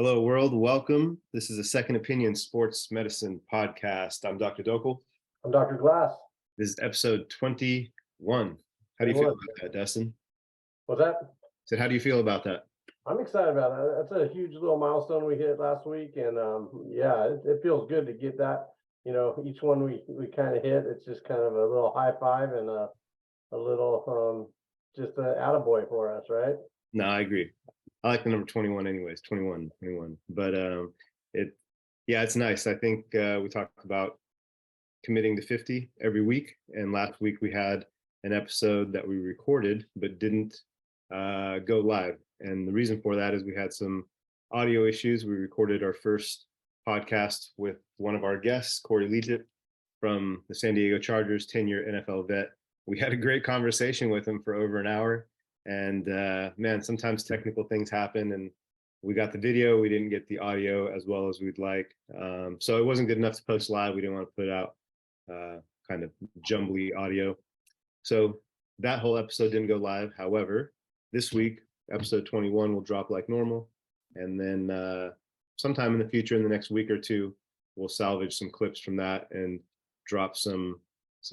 Hello, world. Welcome. This is a Second Opinion Sports Medicine podcast. I'm Dr. Dokel. I'm Dr. Glass. This is episode 21. How do you feel about that, Dustin? What's that? How do you feel about that? I'm excited about it. That's a huge little milestone we hit last week, and it feels good to get that. Each one we kind of hit. It's just kind of a little high five and a little just an attaboy for us, right? No, I agree. I like the number 21 anyways, 21. But it's nice. I think we talked about committing to 50 every week. And last week we had an episode that we recorded but didn't go live. And the reason for that is we had some audio issues. We recorded our first podcast with one of our guests, Corey Legit from the San Diego Chargers, 10-year NFL vet. We had a great conversation with him for over an hour. And man, sometimes technical things happen, and we got the video, we didn't get the audio as well as we'd like. So it wasn't good enough to post live. We didn't want to put out kind of jumbly audio. So that whole episode didn't go live. However, this week, episode 21 will drop like normal. And then sometime in the future, in the next week or two, we'll salvage some clips from that and drop some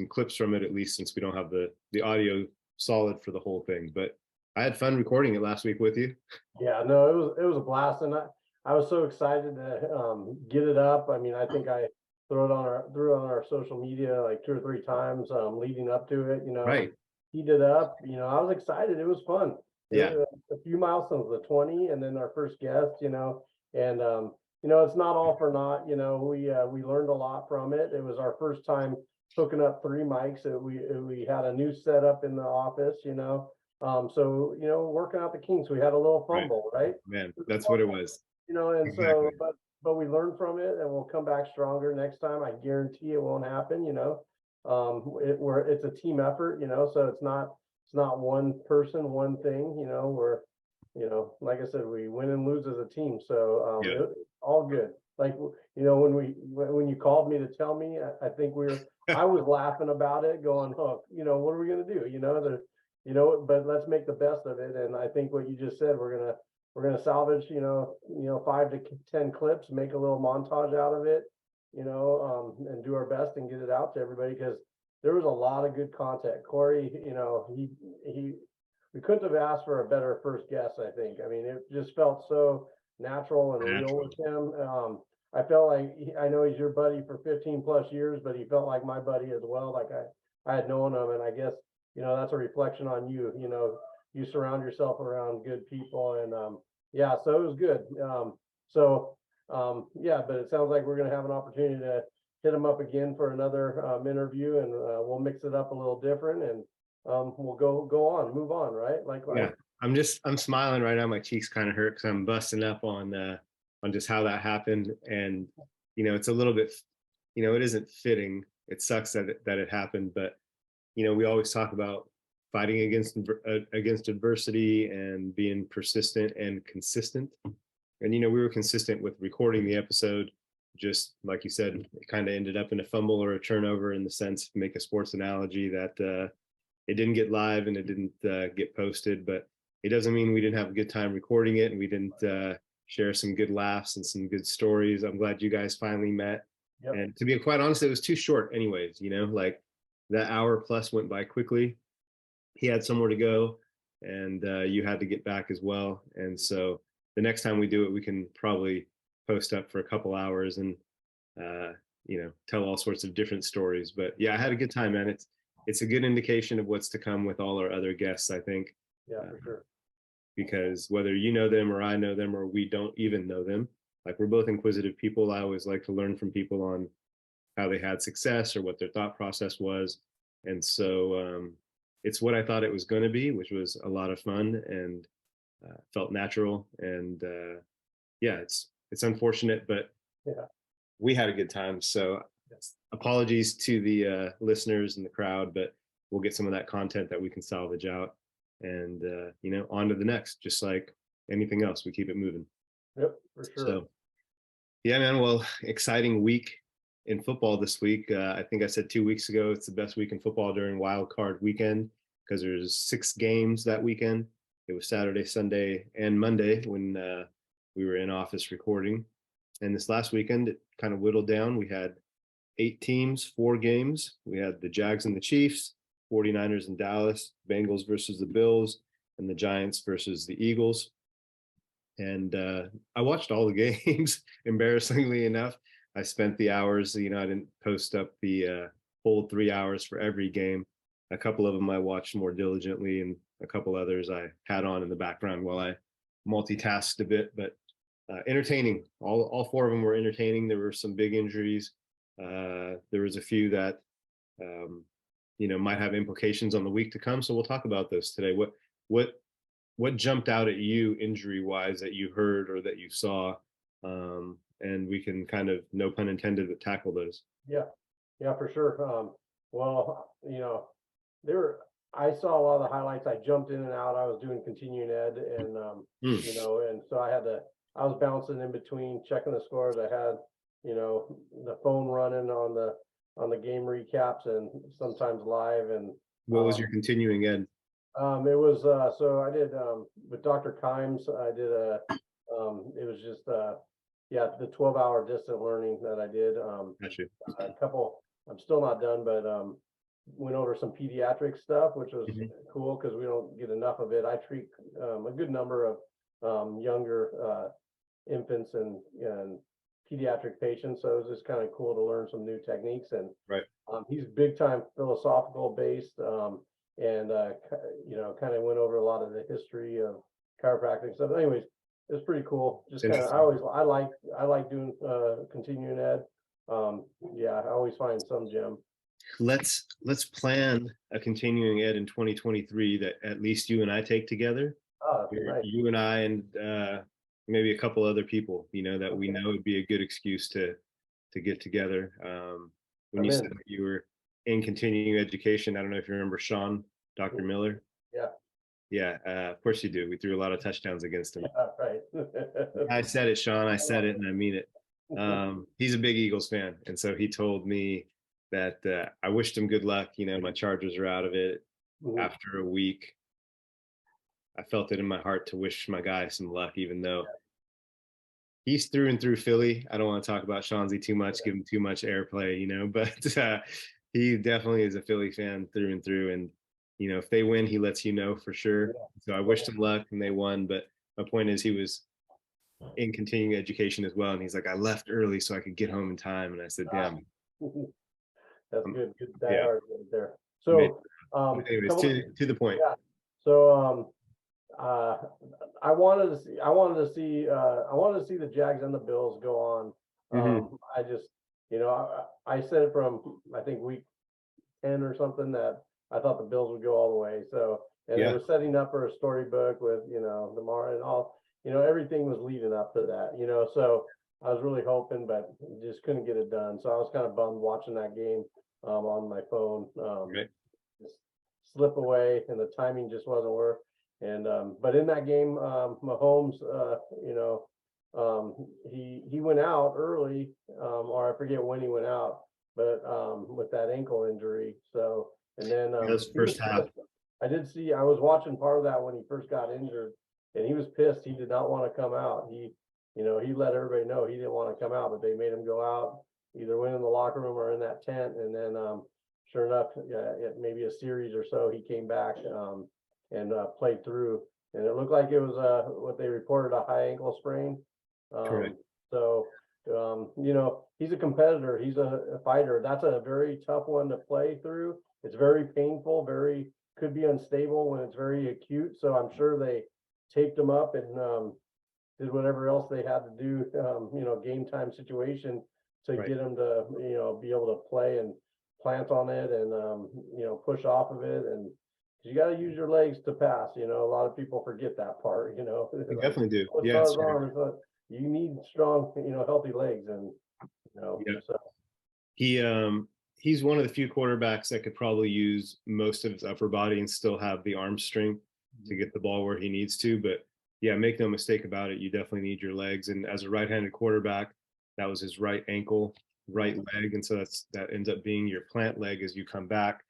clips from it, at least since we don't have the audio solid for the whole thing. But I had fun recording it last week with you. Yeah, no, it was a blast, and I was so excited to get it up. I mean, I think I threw it on our social media like 2 or 3 times leading up to it. Right. Heat it up. I was excited. It was fun. Yeah. A few milestones, the 20, and then our first guest. And it's not all for naught. We learned a lot from it. It was our first time hooking up 3 mics. We had a new setup in the office, so working out the kinks. We had a little fumble, right? Man, that's what it was. And Exactly. so but we learned from it, and we'll come back stronger next time. I guarantee it won't happen. It's a team effort, so it's not one person, one thing. We're like I said, we win and lose as a team, so all good. Like when you called me to tell me, I think I was laughing about it, going, "Oh, what are we gonna do?" But let's make the best of it. And I think what you just said, we're gonna salvage 5 to 10 clips, make a little montage out of it, and do our best and get it out to everybody, because there was a lot of good content. Corey, we couldn't have asked for a better first guest. I think. I mean, it just felt so natural and real with him. I felt like I know he's your buddy for 15 plus years, but he felt like my buddy as well. Like I had known him, and I guess that's a reflection on you. You surround yourself around good people, and so it was good. But it sounds like we're going to have an opportunity to hit him up again for another interview, and we'll mix it up a little different, and we'll move on, right? Yeah, I'm smiling right now. My cheeks kind of hurt because I'm busting up on just how that happened. And it's a little bit, it isn't fitting. It sucks that it happened, but we always talk about fighting against adversity and being persistent and consistent. And we were consistent with recording the episode. Just like you said, it kind of ended up in a fumble or a turnover, in the sense, make a sports analogy, that it didn't get live and it didn't get posted. But it doesn't mean we didn't have a good time recording it, and we didn't share some good laughs and some good stories. I'm glad you guys finally met. Yep. And to be quite honest, it was too short anyways. Like that hour plus went by quickly. He had somewhere to go, and you had to get back as well. And so the next time we do it, we can probably post up for a couple hours and tell all sorts of different stories. But yeah, I had a good time, man. It's a good indication of what's to come with all our other guests, I think. Yeah, for sure. Because whether you know them or I know them, or we don't even know them, like, we're both inquisitive people. I always like to learn from people on how they had success or what their thought process was. And so it's what I thought it was going to be, which was a lot of fun and felt natural. And it's unfortunate, but we had a good time. So apologies to the listeners and the crowd, but we'll get some of that content that we can salvage out, and on to the next. Just like anything else, we keep it moving. Yep, for sure. So yeah, man. Well, exciting week in football this week. I think I said 2 weeks ago, it's the best week in football during wild card weekend, because there's 6 games that weekend. It was Saturday, Sunday, and Monday when we were in office recording. And this last weekend, it kind of whittled down. We had 8 teams, 4 games. We had the Jags and the Chiefs, 49ers and Dallas, Bengals versus the Bills, and the Giants versus the Eagles. And I watched all the games, embarrassingly enough. I spent the hours, I didn't post up the full 3 hours for every game. A couple of them I watched more diligently, and a couple others I had on in the background while I multitasked a bit, but entertaining. All 4 of them were entertaining. There were some big injuries. There was a few that, might have implications on the week to come. So we'll talk about those today. What jumped out at you injury wise that you heard or that you saw? And we can kind of, no pun intended, but tackle those. Yeah, for sure. Well, I saw a lot of the highlights. I jumped in and out. I was doing continuing ed, and and so I was bouncing in between, checking the scores. I had, the phone running on the game recaps and sometimes live. And what was your continuing ed? It was so I did with Dr. Kimes. I did it was just the 12-hour distant learning that I did. Gotcha. A couple. I'm still not done, but went over some pediatric stuff, which was cool because we don't get enough of it. I treat a good number of younger infants and pediatric patients, so it was just kind of cool to learn some new techniques. And right. He's big time philosophical based, and kind of went over a lot of the history of chiropractic stuff. Anyways, it's pretty cool. Just kind of, I like doing continuing ed. I always find some gem. Let's plan a continuing ed in 2023 that at least you and I take together. Nice. You and I and maybe a couple other people, that we know would be a good excuse to get together. When you said that you were in continuing education, I don't know if you remember Sean, Dr. Miller. Yeah, of course you do. We threw a lot of touchdowns against him. Right. I said it, Sean. I said it, and I mean it. He's a big Eagles fan, and so he told me that I wished him good luck. My Chargers are out of it after a week. I felt it in my heart to wish my guy some luck, even though he's through and through Philly. I don't want to talk about Chauncey too much, give him too much airplay, but he definitely is a Philly fan through and through. And, if they win, he lets you know for sure. So I wished him luck and they won. But my point is he was in continuing education as well. And he's like, I left early so I could get home in time. And I said, damn. That's good. Good diehard right there. So, anyways, to the point. Yeah. So, I wanted to see the Jags and the Bills go on. I just, I said it from, I think week 10 or something, that I thought the Bills would go all the way. So, and it was setting up for a storybook with, Lamar and all, everything was leading up to that, so I was really hoping, but just couldn't get it done. So I was kind of bummed watching that game on my phone, just slip away, and the timing just wasn't work. And but in that game, Mahomes, he went out early, or I forget when he went out, but with that ankle injury. So, and then was first half. I was watching part of that when he first got injured, and he was pissed. He did not want to come out. He let everybody know he didn't want to come out, but they made him go out, either went in the locker room or in that tent. And then sure enough, maybe a series or so, he came back and played through. And it looked like it was what they reported, a high ankle sprain. Correct. So, he's a competitor. He's a fighter. That's a very tough one to play through. It's very painful, could be unstable when it's very acute. So I'm sure they taped him up and did whatever else they had to do, game time situation to get him to, be able to play and plant on it and, push off of it. And you got to use your legs to pass. A lot of people forget that part, They definitely do. Yeah. You need strong, healthy legs. And, so. He's one of the few quarterbacks that could probably use most of his upper body and still have the arm strength to get the ball where he needs to. But yeah, make no mistake about it, you definitely need your legs. And as a right-handed quarterback, that was his right ankle, right leg. And so that ends up being your plant leg as you come back.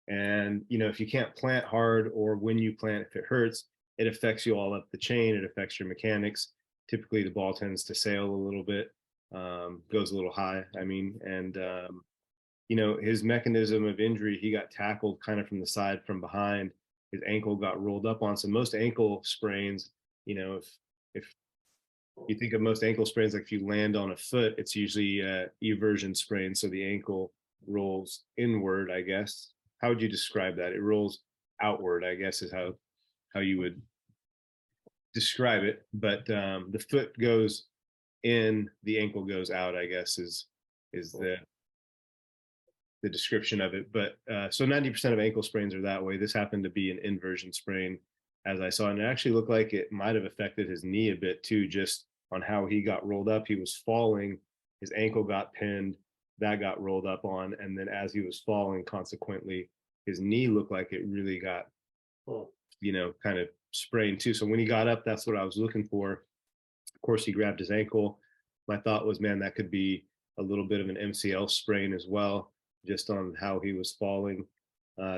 And, if you can't plant hard, or when you plant, if it hurts, it affects you all up the chain. It affects your mechanics. typically the ball tends to sail a little bit, goes a little high. I mean, and you know, his mechanism of injury, he got tackled kind of from the side from behind. His ankle got rolled up on. So most ankle sprains, you know, if you think of most ankle sprains, like if you land on a foot, it's usually eversion sprain. So the ankle rolls inward, I guess. How would you describe that? It rolls outward, I guess, is how you would describe it. But the foot goes in, the ankle goes out, I guess, is the description of it. But so 90% of ankle sprains are that way. This happened to be an inversion sprain, as I saw, and it actually looked like it might have affected his knee a bit too, just on how he got rolled up. He was falling, his ankle got pinned, that got rolled up on, and then as he was falling, consequently, his knee looked like it really got, you know, kind of sprained too. So when he got up, that's what I was looking for. Of course, he grabbed his ankle. My thought was, man, that could be a little bit of an MCL sprain as well, just on how he was falling.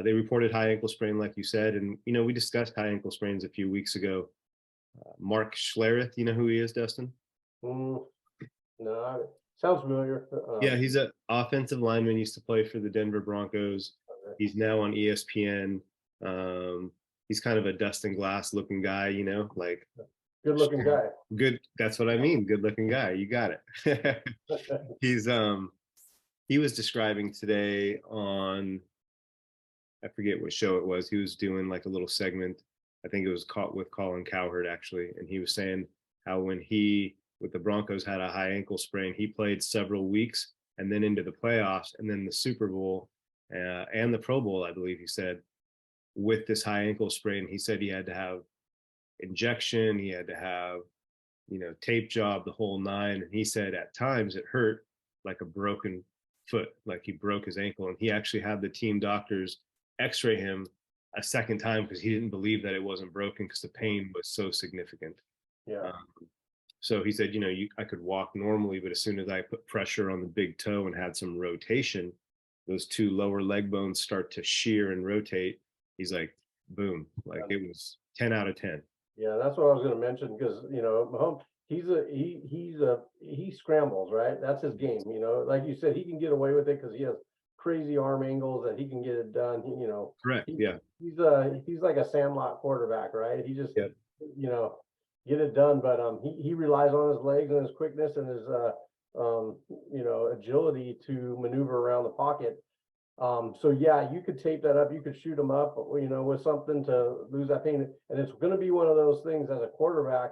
They reported high ankle sprain, like you said, and you know, we discussed high ankle sprains a few weeks ago. Mark Schlereth, you know who he is, Dustin? No, sounds familiar. Yeah, he's an offensive lineman. Used to play for the Denver Broncos. He's now on ESPN. He's kind of a Dustin Glass looking guy, you know, like good looking guy. Good. That's what I mean. Good looking guy. You got it. He's he was describing today on, I forget what show it was. He was doing like a little segment. I think it was caught with Colin Cowherd actually, and he was saying how when he with the Broncos had a high ankle sprain, he played several weeks and then into the playoffs and then the Super Bowl and the Pro Bowl, I believe he said, with this high ankle sprain. He said he had to have injection, he had to have, you know, tape job, the whole nine. And he said at times it hurt like a broken foot, like he broke his ankle. And he actually had the team doctors x-ray him a second time because he didn't believe that it wasn't broken because the pain was so significant. Yeah. So he said, you know, I could walk normally, but as soon as I put pressure on the big toe and had some rotation, those two lower leg bones start to shear and rotate. He's like, boom, like it was 10 out of 10. Yeah, that's what I was going to mention because, you know, Mahomes, he scrambles, right? That's his game, you know, like you said, he can get away with it because he has crazy arm angles that he can get it done. You know, correct. Yeah. He's like a sandlot quarterback, right? He just, you know, get it done. But he relies on his legs and his quickness and his you know, agility to maneuver around the pocket. So yeah, you could tape that up, you could shoot them up, you know, with something to lose that pain. And it's going to be one of those things as a quarterback,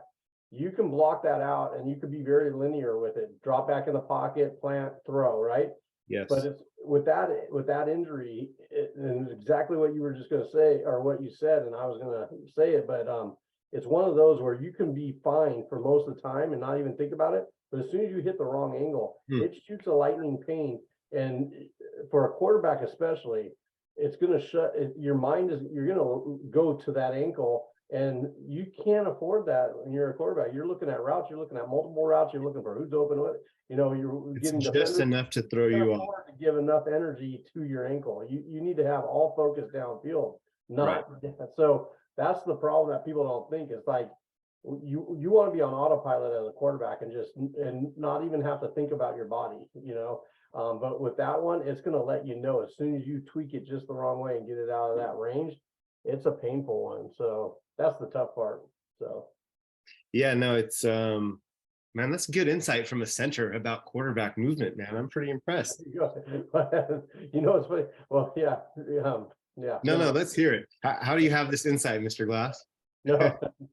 you can block that out and you could be very linear with it. Drop back in the pocket, plant, throw, right? Yes. But it's with that injury, and exactly what you were just going to say, or what you said, and I was going to say it, but it's one of those where you can be fine for most of the time and not even think about it. But as soon as you hit the wrong angle, it shoots a lightning pain. And for a quarterback especially, it's going to shut your mind is you're going to go to that ankle, and you can't afford that when you're a quarterback. You're looking at routes, you're looking at multiple routes, you're looking for who's open with, you know, you're getting just enough to throw you off, to give enough energy to your ankle. You need to have all focus downfield, not right. So that's the problem that people don't think. It's like you want to be on autopilot as a quarterback and not even have to think about your body, you know. But with that one, it's going to let you know as soon as you tweak it just the wrong way and get it out of that range, it's a painful one. So that's the tough part. So yeah, no, it's man, that's good insight from a center about quarterback movement, man. I'm pretty impressed. You know, it's funny. Well, yeah. No, let's hear it. How do you have this insight, Mr. Glass? No,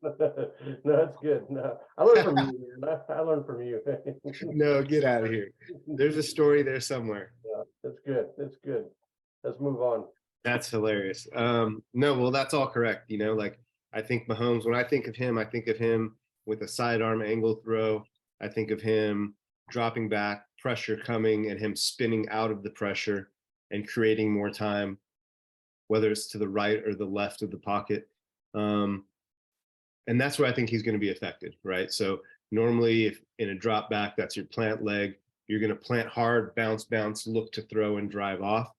it's good. No, I learned from you. I learned from you. No, get out of here. There's a story there somewhere. Yeah, that's good. That's good. Let's move on. That's hilarious. No, well, that's all correct. You know, like I think Mahomes, when I think of him with a sidearm angle throw. I think of him dropping back, pressure coming, and him spinning out of the pressure and creating more time, whether it's to the right or the left of the pocket. And that's where I think he's going to be affected, right? So normally if in a drop back, that's your plant leg, you're going to plant hard, bounce, look to throw and drive off.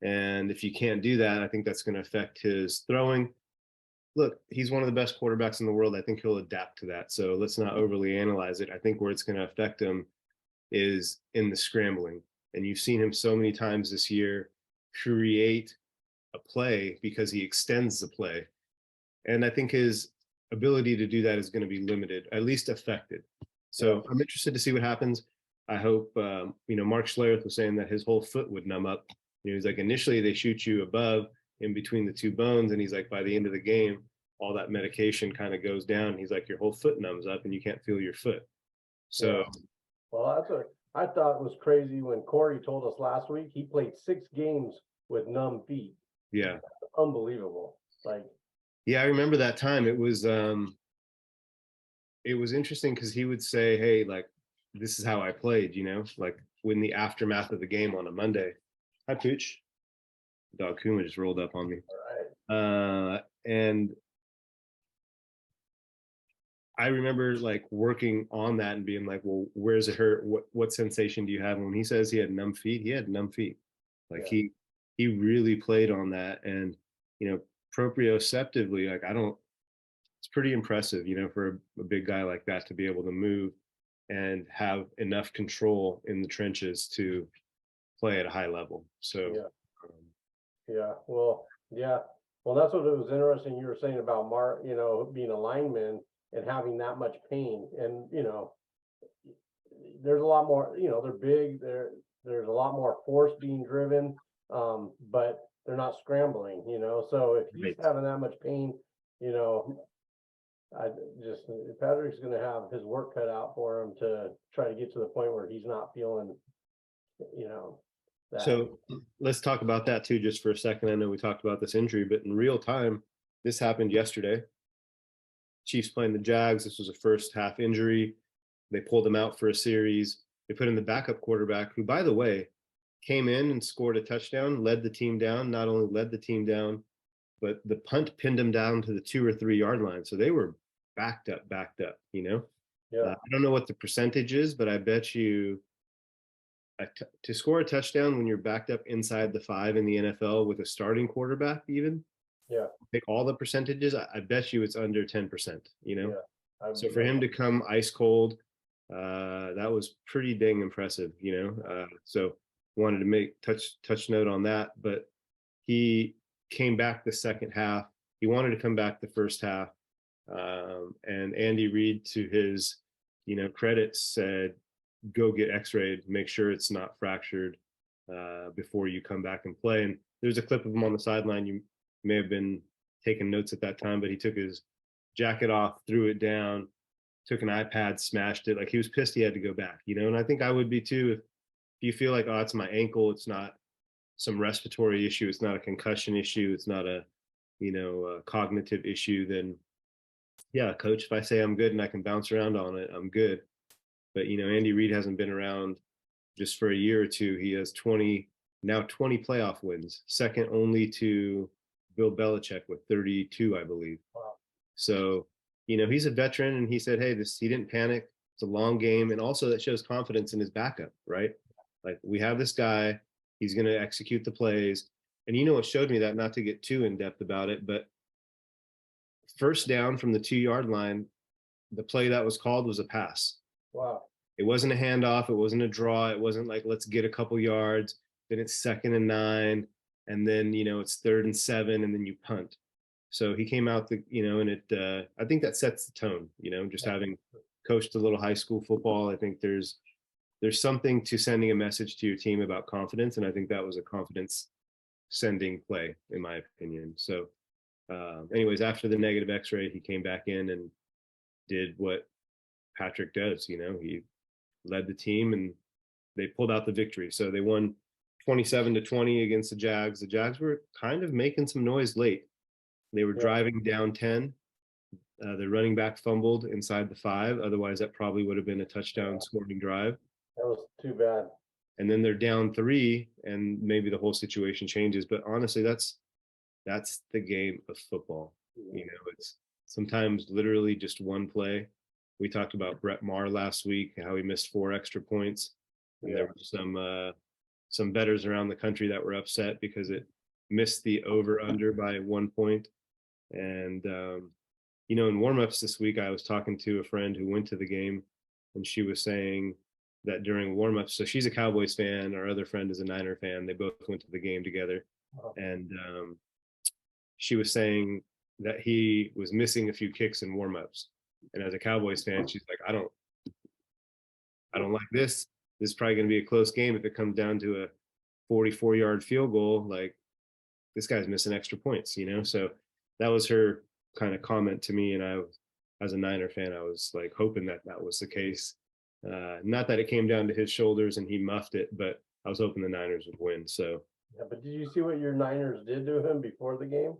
And if you can't do that, I think that's going to affect his throwing. look, he's one of the best quarterbacks in the world. I think he'll adapt to that. So let's not overly analyze it. I think where it's going to affect him is in the scrambling. And you've seen him so many times this year create a play because he extends the play. And I think his ability to do that is going to be limited, at least affected. So I'm interested to see what happens. I hope, Mark Schlereth was saying that his whole foot would numb up. He's like, initially they shoot you above in between the two bones. And he's like, by the end of the game, all that medication kind of goes down. He's like, your whole foot numbs up and you can't feel your foot. So, well, that's what I thought it was crazy when Corey told us last week he played 6 games with numb feet. Yeah. That's unbelievable. Like, yeah, I remember that time. It was interesting because he would say, hey, like, this is how I played, like when the aftermath of the game on a Monday. Hi, Pooch. Dog Kuma just rolled up on me. all right. And I remember like working on that and being like, well, where's it hurt? What sensation do you have? And when he says he had numb feet, he had numb feet. Like he really played on that. And, proprioceptively, like it's pretty impressive, for a big guy like that to be able to move and have enough control in the trenches to play at a high level. So, well, that's what it was interesting. You were saying about Mark, being a lineman and having that much pain, and there's a lot more. They're big. There's a lot more force being driven, but they're not scrambling. So if he's having that much pain, Patrick's going to have his work cut out for him to try to get to the point where he's not feeling, that. So let's talk about that too, just for a second. I know we talked about this injury, but in real time, this happened yesterday. Chiefs playing the Jags. This was a first half injury. They pulled him out for a series. They put in the backup quarterback, who, by the way, came in and scored a touchdown, led the team down, not only led the team down, but the punt pinned them down to the 2 or 3 yard line. So they were backed up, I don't know what the percentage is, but I bet you to score a touchdown when you're backed up inside the 5 in the NFL with a starting quarterback, even, take all the percentages, I bet you it's under 10%, So for him to come ice cold, that was pretty dang impressive, so wanted to make touch note on that. But he came back the second half. He wanted to come back the first half. And Andy Reid, to his, credit, said, go get x-rayed, make sure it's not fractured before you come back and play. And there's a clip of him on the sideline. You may have been taking notes at that time, but he took his jacket off, threw it down, took an iPad, smashed it. Like, he was pissed he had to go back, and I think I would be too if you feel like, oh, it's my ankle, it's not some respiratory issue, it's not a concussion issue, it's not a cognitive issue, then yeah, coach, if I say I'm good and I can bounce around on it, I'm good. But Andy Reid hasn't been around just for a year or two. He has 20 playoff wins, second only to Bill Belichick with 32, I believe. Wow. So he's a veteran, and he said, hey, he didn't panic. It's a long game, and also that shows confidence in his backup, right? Like, we have this guy, he's going to execute the plays. And it showed me that, not to get too in depth about it, but first down from the 2 yard line, the play that was called was a pass. Wow. It wasn't a handoff. It wasn't a draw. It wasn't like, let's get a couple yards. Then it's 2nd and 9. And then, it's 3rd and 7, and then you punt. So he came out and it, I think that sets the tone, just having coached a little high school football. I think there's something to sending a message to your team about confidence. And I think that was a confidence sending play, in my opinion. So anyways, after the negative x-ray, he came back in and did what Patrick does. He led the team and they pulled out the victory. So they won 27-20 against the Jags. The Jags were kind of making some noise late. They were driving down 10. The running back fumbled inside the 5. Otherwise, that probably would have been a touchdown scoring drive. That was too bad. And then they're down 3, and maybe the whole situation changes. But honestly, that's the game of football. It's sometimes literally just one play. We talked about Brett Maher last week, how he missed 4 extra points. And there were some bettors around the country that were upset because it missed the over under by 1 point. And you know, in warmups this week, I was talking to a friend who went to the game, and she was saying that during warmups, so she's a Cowboys fan, our other friend is a Niner fan. They both went to the game together, and she was saying that he was missing a few kicks in warmups. And as a Cowboys fan, she's like, I don't like this. This is probably going to be a close game if it comes down to a 44-yard field goal. Like, this guy's missing extra points, you know? So that was her kind of comment to me. And I, as a Niner fan, I was like hoping that that was the case. Not that it came down to his shoulders and he muffed it, but I was hoping the Niners would win. So, Yeah, but did you see what your Niners did to him before the game?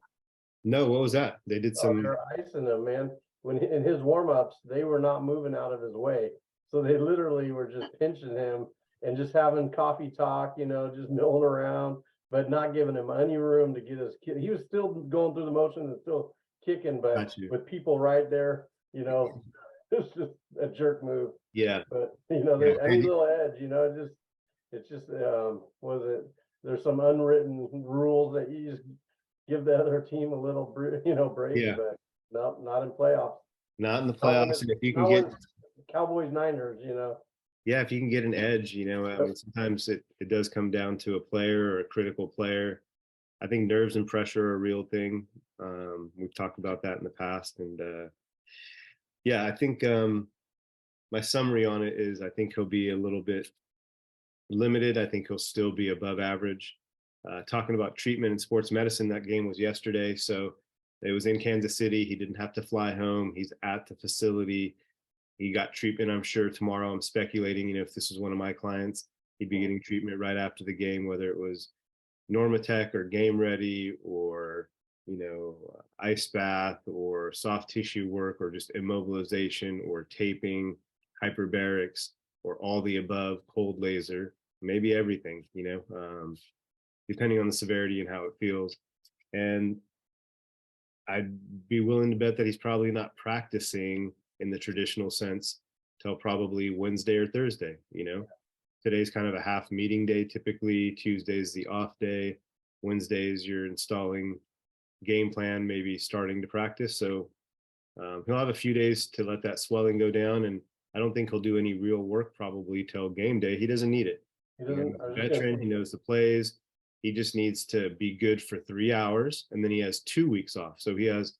no, what was that? They did Oh, some. they're icing him, man. In his warm-ups, they were not moving out of his way. So they literally were just pinching him and just having coffee talk, just milling around, but not giving him any room to get his kid. He was still going through the motions and still kicking, but Got you. with people right there, it's just a jerk move. Yeah. But Yeah. any little edge, it's just was it there's some unwritten rules that you just give the other team a little break, Yeah. but no, not in playoffs. Not in the Not when playoffs. And if you can not get, when Cowboys Niners, yeah, if you can get an edge, you know, I mean, sometimes it does come down to a player or a critical player. I think nerves and pressure are a real thing. We've talked about that in the past. And yeah, I think my summary on it is I think he'll be a little bit limited. I think he'll still be above average. Talking about treatment in sports medicine, that game was yesterday. So it was in Kansas City. He didn't have to fly home. He's at the facility. He got treatment, I'm sure, tomorrow. I'm speculating, if this is one of my clients, he'd be getting treatment right after the game, whether it was Normatec or Game Ready or, ice bath or soft tissue work or just immobilization or taping, hyperbarics, or all the above, cold laser, maybe everything, depending on the severity and how it feels. And I'd be willing to bet that he's probably not practicing in the traditional sense till probably Wednesday or Thursday. Today's kind of a half meeting day. Typically Tuesday's the off day. Wednesdays you're installing game plan, maybe starting to practice. So he'll have a few days to let that swelling go down. And I don't think he'll do any real work probably till game day. He doesn't need it. He's a veteran. He knows the plays. He just needs to be good for 3 hours, and then he has 2 weeks off. So he has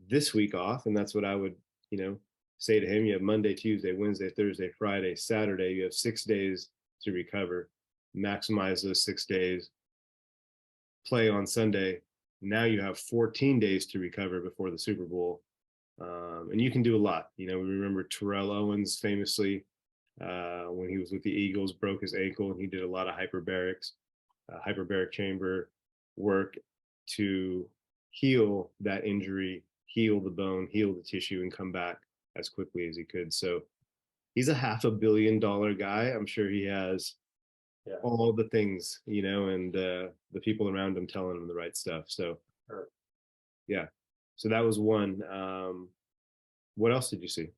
this week off, and that's what I would, say to him. You have Monday, Tuesday, Wednesday, Thursday, Friday, Saturday. You have 6 days to recover. Maximize those 6 days. Play on Sunday. Now you have 14 days to recover before the Super Bowl. And you can do a lot. We remember Terrell Owens famously, when he was with the Eagles, broke his ankle, and he did a lot of hyperbarics. Hyperbaric chamber work to heal that injury, heal the bone, heal the tissue, and come back as quickly as he could. So he's a $500 million guy. I'm sure he has all the things, and the people around him telling him the right stuff. So yeah, so that was one. What else did you see?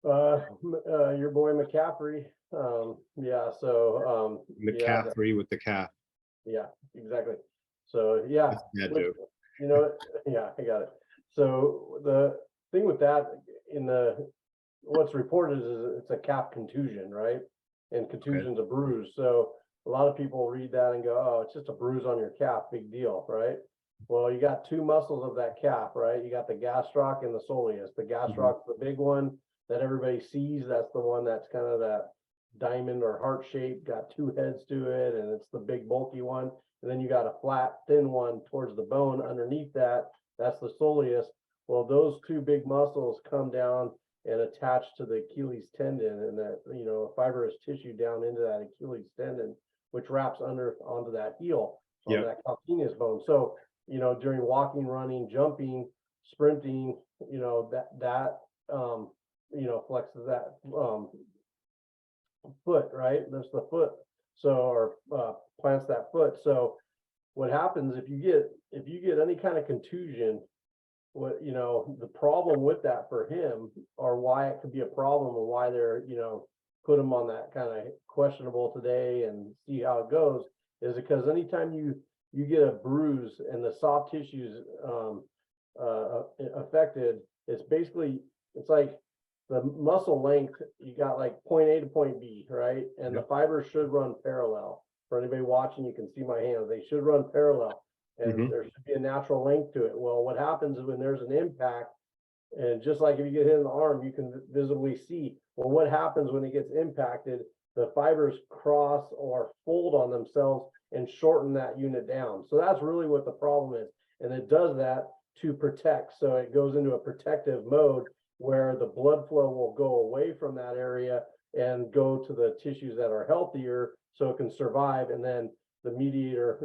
Your boy McCaffrey. McCaffrey with the calf. Yeah, exactly. So yeah, joke. I got it. So the thing with that what's reported is it's a calf contusion, right? And contusion's a bruise. So a lot of people read that and go, oh, it's just a bruise on your calf, big deal, right? Well, you got two muscles of that calf, right? You got the gastroc and the soleus. The gastroc's the big one that everybody sees. That's the one that's kind of that diamond or heart shape, got two heads to it, and it's the big bulky one. And then you got a flat, thin one towards the bone underneath that. That's the soleus. Well, those two big muscles come down and attach to the Achilles tendon, and that fibrous tissue down into that Achilles tendon, which wraps onto that heel on that calcaneus bone. So during walking, running, jumping, sprinting, that flexes that foot, right? That's the foot. So, or plants that foot. So what happens if you get any kind of contusion, the problem with that for him, or why it could be a problem, and why they're, put him on that kind of questionable today and see how it goes, is because anytime you you get a bruise and the soft tissues affected, it's basically, it's like the muscle length, you got like point A to point B, right? And the Yep. fibers should run parallel. For anybody watching, you can see my hands, they should run parallel, and Mhm. there should be a natural length to it. Well, what happens is when there's an impact, and just like if you get hit in the arm, you can visibly see, well, what happens when it gets impacted? The fibers cross or fold on themselves and shorten that unit down. So that's really what the problem is. And it does that to protect. So it goes into a protective mode where the blood flow will go away from that area and go to the tissues that are healthier so it can survive. And then the mediator,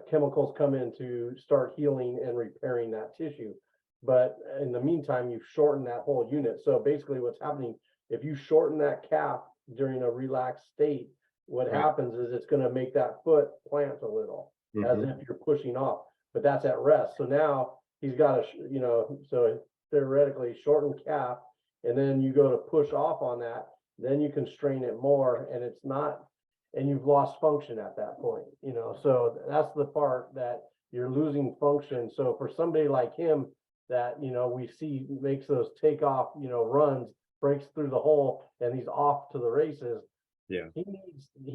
chemicals come in to start healing and repairing that tissue. But in the meantime, you shorten that whole unit. So basically what's happening, if you shorten that calf during a relaxed state, what Right. happens is it's going to make that foot plant a little, as Mhm. if you're pushing off, but that's at rest. So now he's got a, so theoretically shortened calf, and then you go to push off on that, then you can strain it more, and it's not, and you've lost function at that point, so that's the part that you're losing function. So for somebody like him that, we see makes those takeoff, runs, breaks through the hole, and he's off to the races, Yeah. he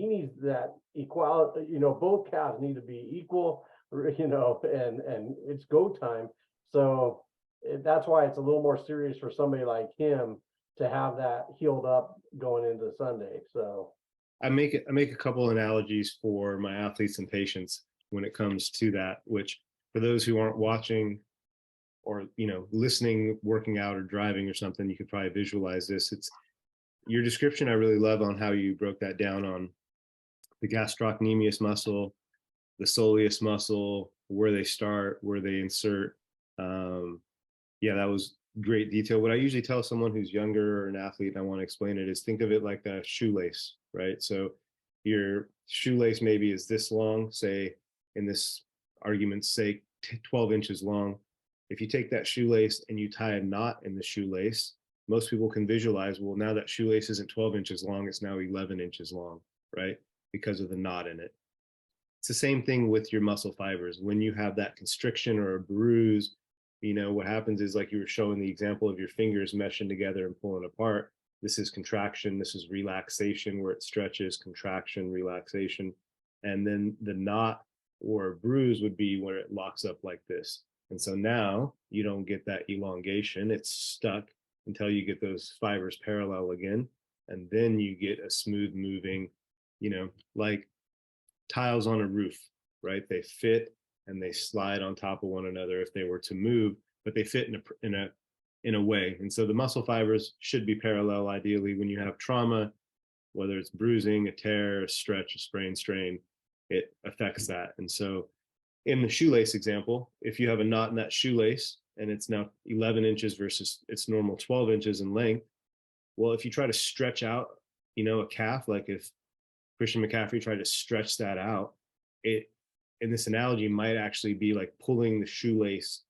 needs that equality, both calves need to be equal, and it's go time. So that's why it's a little more serious for somebody like him to have that healed up going into Sunday. So I make a couple analogies for my athletes and patients when it comes to that, which for those who aren't watching or listening, working out or driving or something, you could probably visualize this. It's your description I really love on how you broke that down on the gastrocnemius muscle, the soleus muscle, where they start, where they insert. Yeah, that was great detail. What I usually tell someone who's younger or an athlete, and I want to explain it, is think of it like a shoelace, right? So your shoelace maybe is this long, say in this argument's sake, 12 inches long. If you take that shoelace and you tie a knot in the shoelace, most people can visualize, well, now that shoelace isn't 12 inches long, it's now 11 inches long, right? Because of the knot in it. It's the same thing with your muscle fibers. When you have that constriction or a bruise, what happens is, like you were showing the example of your fingers meshing together and pulling apart. This is contraction, this is relaxation, where it stretches, contraction, relaxation. And then the knot or bruise would be where it locks up like this. And so now you don't get that elongation, it's stuck until you get those fibers parallel again. And then you get a smooth moving, like tiles on a roof, right? They fit and they slide on top of one another if they were to move, but they fit in a way. And so the muscle fibers should be parallel ideally. When you have trauma, whether it's bruising, a tear, a stretch, a sprain, strain, it affects that. And so in the shoelace example, if you have a knot in that shoelace and it's now 11 inches versus its normal 12 inches in length, well, if you try to stretch out, a calf, like if Christian McCaffrey tried to stretch that out, it, in this analogy, might actually be like pulling the shoelace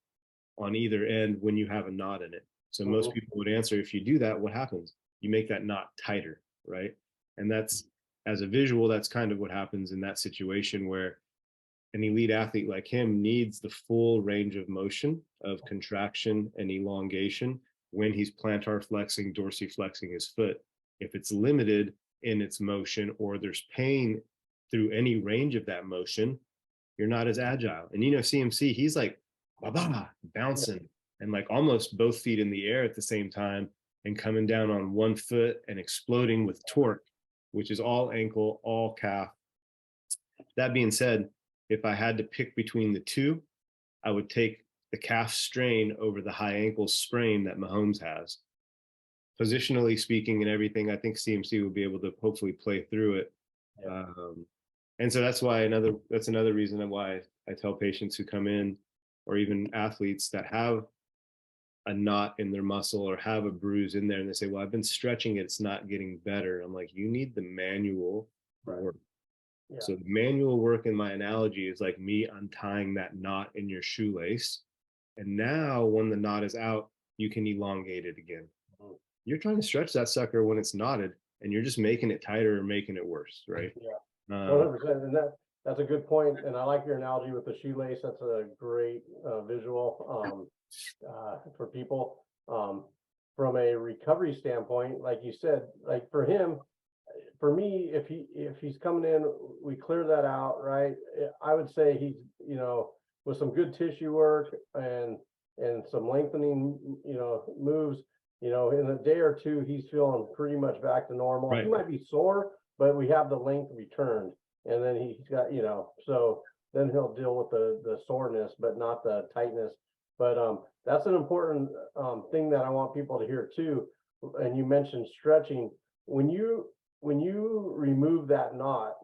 on either end when you have a knot in it. So most people would answer, if you do that, what happens? You make that knot tighter, right? And that's, as a visual, that's kind of what happens in that situation, where an elite athlete like him needs the full range of motion of contraction and elongation when he's plantar flexing, dorsiflexing his foot. If it's limited in its motion, or there's pain through any range of that motion, you're not as agile. And CMC, he's like bouncing and like almost both feet in the air at the same time and coming down on one foot and exploding with torque, which is all ankle, all calf. That being said, if I had to pick between the two, I would take the calf strain over the high ankle sprain that Mahomes has. Positionally speaking and everything, I think CMC will be able to hopefully play through it. And so that's another reason why I tell patients who come in, or even athletes that have a knot in their muscle or have a bruise in there, and they say, well, I've been stretching it, it's not getting better. I'm like, you need the manual work. Yeah. So the manual work in my analogy is like me untying that knot in your shoelace. And now when the knot is out, you can elongate it again. You're trying to stretch that sucker when it's knotted, and you're just making it tighter or making it worse, right? Yeah. Uh, 100%. And that's a good point. And I like your analogy with the shoelace. That's a great visual for people. From a recovery standpoint, like you said, like for him, for me, if he's coming in, we clear that out, right? I would say he's, with some good tissue work and some lengthening, moves, in a day or two, he's feeling pretty much back to normal. He right. might be sore, but we have the length returned, and then he's got, so then he'll deal with the soreness, but not the tightness. But that's an important thing that I want people to hear too. And you mentioned stretching. When you remove that knot,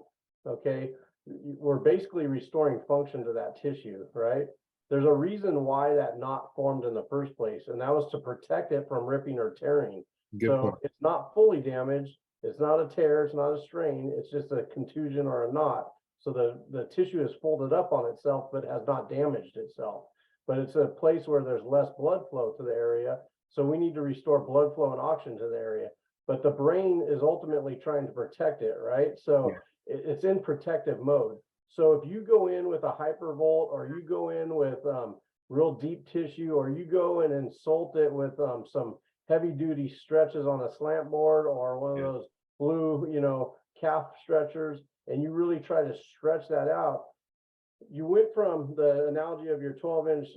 okay, we're basically restoring function to that tissue, right? There's a reason why that knot formed in the first place, and that was to protect it from ripping or tearing. Good So point. it's not fully damaged. It's not a tear. It's not a strain. It's just a contusion or a knot. So the tissue is folded up on itself, but has not damaged itself. But it's a place where there's less blood flow to the area. So we need to restore blood flow and oxygen to the area. But the brain is ultimately trying to protect it, right? So it's in protective mode. So if you go in with a hypervolt, or you go in with real deep tissue, or you go and insult it with some heavy duty stretches on a slant board, or one of those blue, calf stretchers, and you really try to stretch that out, you went from the analogy of your 12-inch,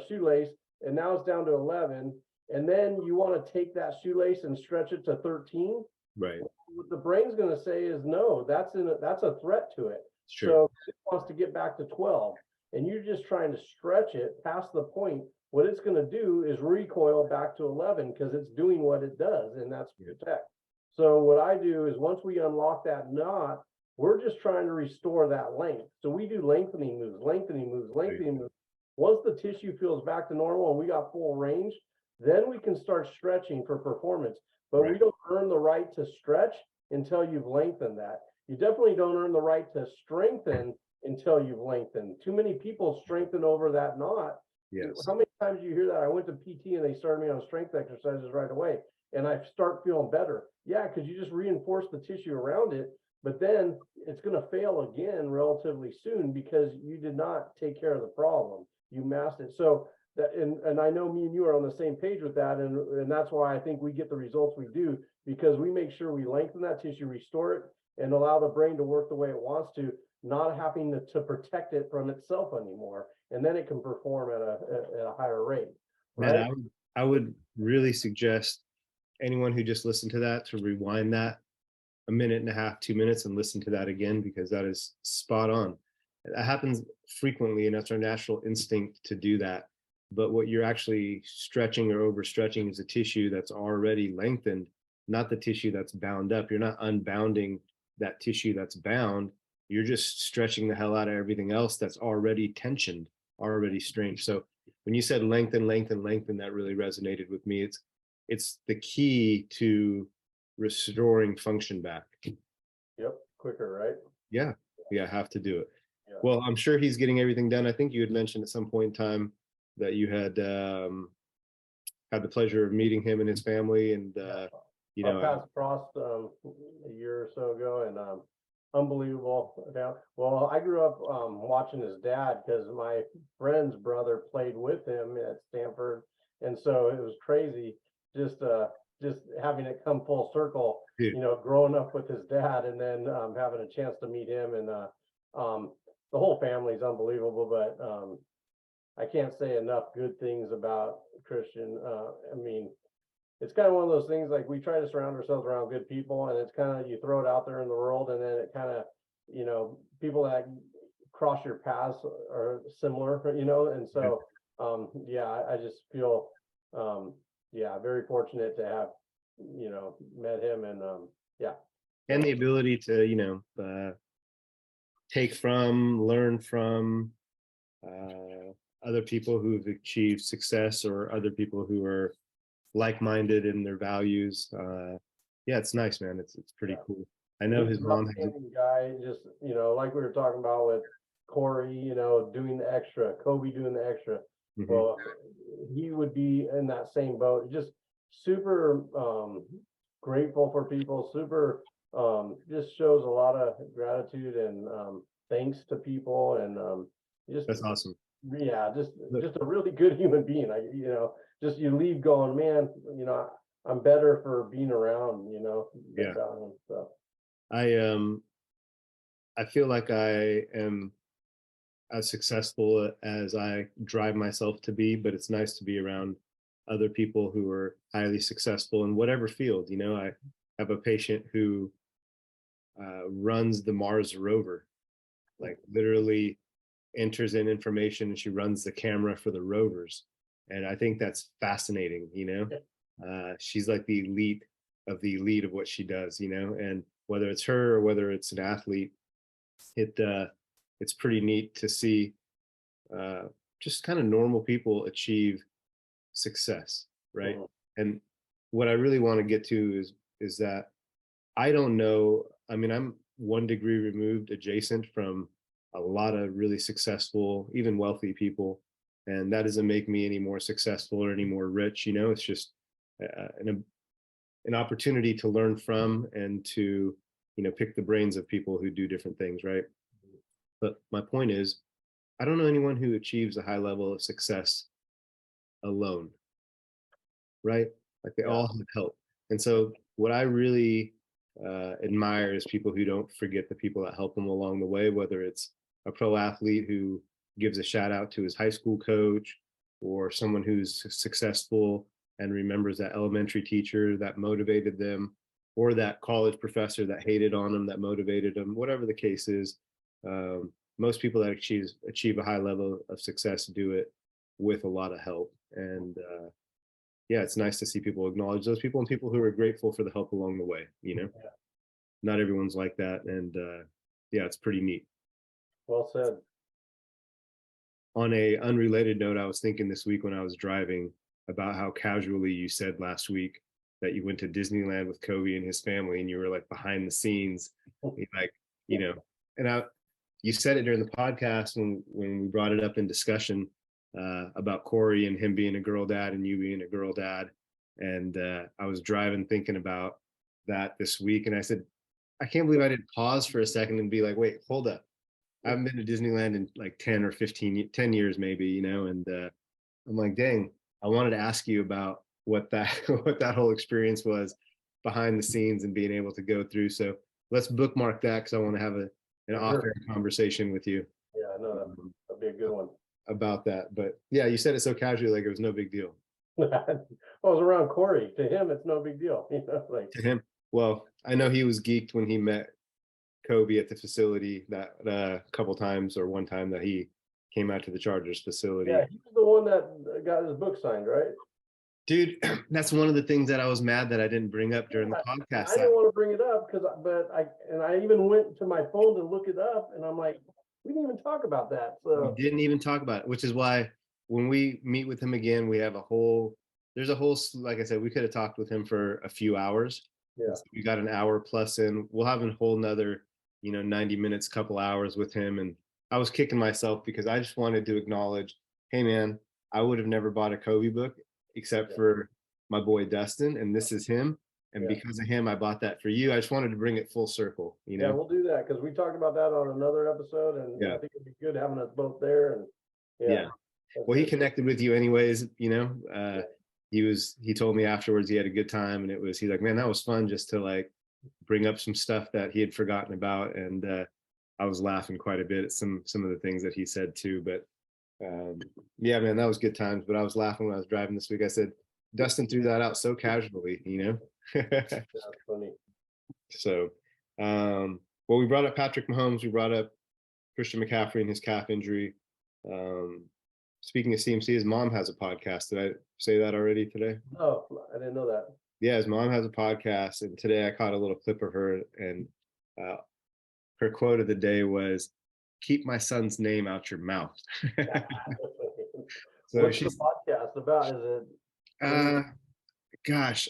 shoelace, and now it's down to 11. And then you want to take that shoelace and stretch it to 13. Right. What the brain's going to say is no, that's a threat to it. It's true. So it wants to get back to 12, and you're just trying to stretch it past the point. What it's going to do is recoil back to 11, because it's doing what it does, and that's protect. So what I do is, once we unlock that knot, we're just trying to restore that length. So we do lengthening moves. Once the tissue feels back to normal and we got full range, then we can start stretching for performance. But we don't earn the right to stretch until you've lengthened that. You definitely don't earn the right to strengthen until you've lengthened. Too many people strengthen over that knot. Yes. How many times do you hear that? I went to PT and they started me on strength exercises right away, and I start feeling better. Yeah, because you just reinforce the tissue around it, but then it's going to fail again relatively soon, because you did not take care of the problem. You masked it. So that, and I know me and you are on the same page with that, and that's why I think we get the results we do, because we make sure we lengthen that tissue, restore it, and allow the brain to work the way it wants to, not having to protect it from itself anymore, and then it can perform at a higher rate. Right? Man, I would really suggest anyone who just listened to that to rewind that a minute and a half, 2 minutes, and listen to that again, because that is spot on. That happens frequently, and that's our natural instinct to do that. But what you're actually stretching or overstretching is a tissue that's already lengthened, not the tissue that's bound up. You're not unbounding that tissue that's bound. You're just stretching the hell out of everything else that's already tensioned, already strained. So when you said lengthen, that really resonated with me. It's the key to restoring function back. Yep, quicker, right? Yeah, have to do it. Yeah. Well, I'm sure he's getting everything done. I think you had mentioned at some point in time that you had had the pleasure of meeting him and his family, and I passed across a year or so ago, and unbelievable. Well, I grew up watching his dad, because my friend's brother played with him at Stanford, and so it was crazy just having it come full circle. Dude. Growing up with his dad, and then having a chance to meet him, and the whole family's unbelievable. But I can't say enough good things about Christian. I mean, it's kind of one of those things, like, we try to surround ourselves around good people, and it's kind of, you throw it out there in the world, and then it kind of, people that cross your paths are similar, and so I just feel very fortunate to have met him, and and the ability to take from, learn from other people who've achieved success, or other people who are like-minded in their values. It's nice, man. It's pretty cool. I know his mom has guy, just like we were talking about with Corey, doing the extra, Kobe doing the extra. Well, he would be in that same boat. Just super grateful for people, super just shows a lot of gratitude and thanks to people, and just That's awesome. yeah, Look, just a really good human being. Just you leave going, man, I'm better for being around, yeah, around him. So I feel like I am as successful as I drive myself to be, but it's nice to be around other people who are highly successful in whatever field. I have a patient who runs the Mars rover, like literally enters in information and she runs the camera for the rovers. And I think that's fascinating. She's like the elite of the elite of what she does. And whether it's her or whether it's an athlete, it's pretty neat to see uh, just kind of normal people achieve success, right? mhm, And what I really want to get to is that I don't know. I mean, I'm 1 degree removed adjacent from a lot of really successful, even wealthy people, and that doesn't make me any more successful or any more rich. It's just an opportunity to learn from and to pick the brains of people who do different things, right? But my point is, I don't know anyone who achieves a high level of success alone, right? Like they yeah, all have help. And so what I really admire is people who don't forget the people that help them along the way, whether it's a pro athlete who gives a shout out to his high school coach, or someone who's successful and remembers that elementary teacher that motivated them, or that college professor that hated on them that motivated them, whatever the case is. Most people that achieve a high level of success do it with a lot of help. And yeah, it's nice to see people acknowledge those people and people who are grateful for the help along the way. yeah. Not everyone's like that. And yeah, it's pretty neat. Well said. On a unrelated note, I was thinking this week when I was driving about how casually you said last week that you went to Disneyland with Kobe and his family and you were like behind the scenes, like, you know, and you said it during the podcast when we brought it up in discussion about Corey and him being a girl dad and you being a girl dad. And I was driving thinking about that this week. And I said, I can't believe I didn't pause for a second and be like, wait, hold up. I haven't been to Disneyland in like 10 or 15, 10 years maybe. And I'm like, dang, I wanted to ask you about what that what that whole experience was behind the scenes and being able to go through. So let's bookmark that because I want to have an Sure. off-air conversation with you Yeah, I know um, that'd be a good one. about that. But yeah, you said it so casually, like it was no big deal I was around Corey. To him, it's no big deal. Like, to him. Well, I know he was geeked when he met Kobe at the facility that couple times or one time that he came out to the Chargers facility. yeah, he was the one that got his book signed, right? Dude, that's one of the things that I was mad that I didn't bring up during the And podcast. I didn't want to bring it up but I even went to my phone to look it up, and I'm like, we didn't even talk about that. We So didn't even talk about it, which is why when we meet with him again, we have there's a whole, like I said, we could have talked with him for a few hours. yeah, We got an hour plus in. We'll have a whole nother, 90 minutes, couple hours with him. And I was kicking myself because I just wanted to acknowledge, hey man, I would have never bought a Kobe book except yeah, for my boy Dustin, and this is him. And yeah. because of him, I bought that for you. I just wanted to bring it full circle, Yeah, we'll do that because we talked about that on another episode, and Yeah. I think it'd be good having us both there. And yeah, Yeah. Well, he good. connected with you anyways, Yeah. he told me afterwards he had a good time and he's like, man, that was fun just to like bring up some stuff that he had forgotten about. And I was laughing quite a bit at some of the things that he said too. But yeah, man, that was good times. But I was laughing when I was driving this week. I said, Dustin threw that out so casually. That's funny. So, well, we brought up Patrick Mahomes. We brought up Christian McCaffrey and his calf injury. Um, Speaking of CMC, his mom has a podcast. Did I say that already today? Oh, I didn't know that. Yeah, his mom has a podcast, and today I caught a little clip of her, and uh, her quote of the day was, "Keep my son's name out your mouth." So What's the she's, podcast about? Is it? uh, gosh,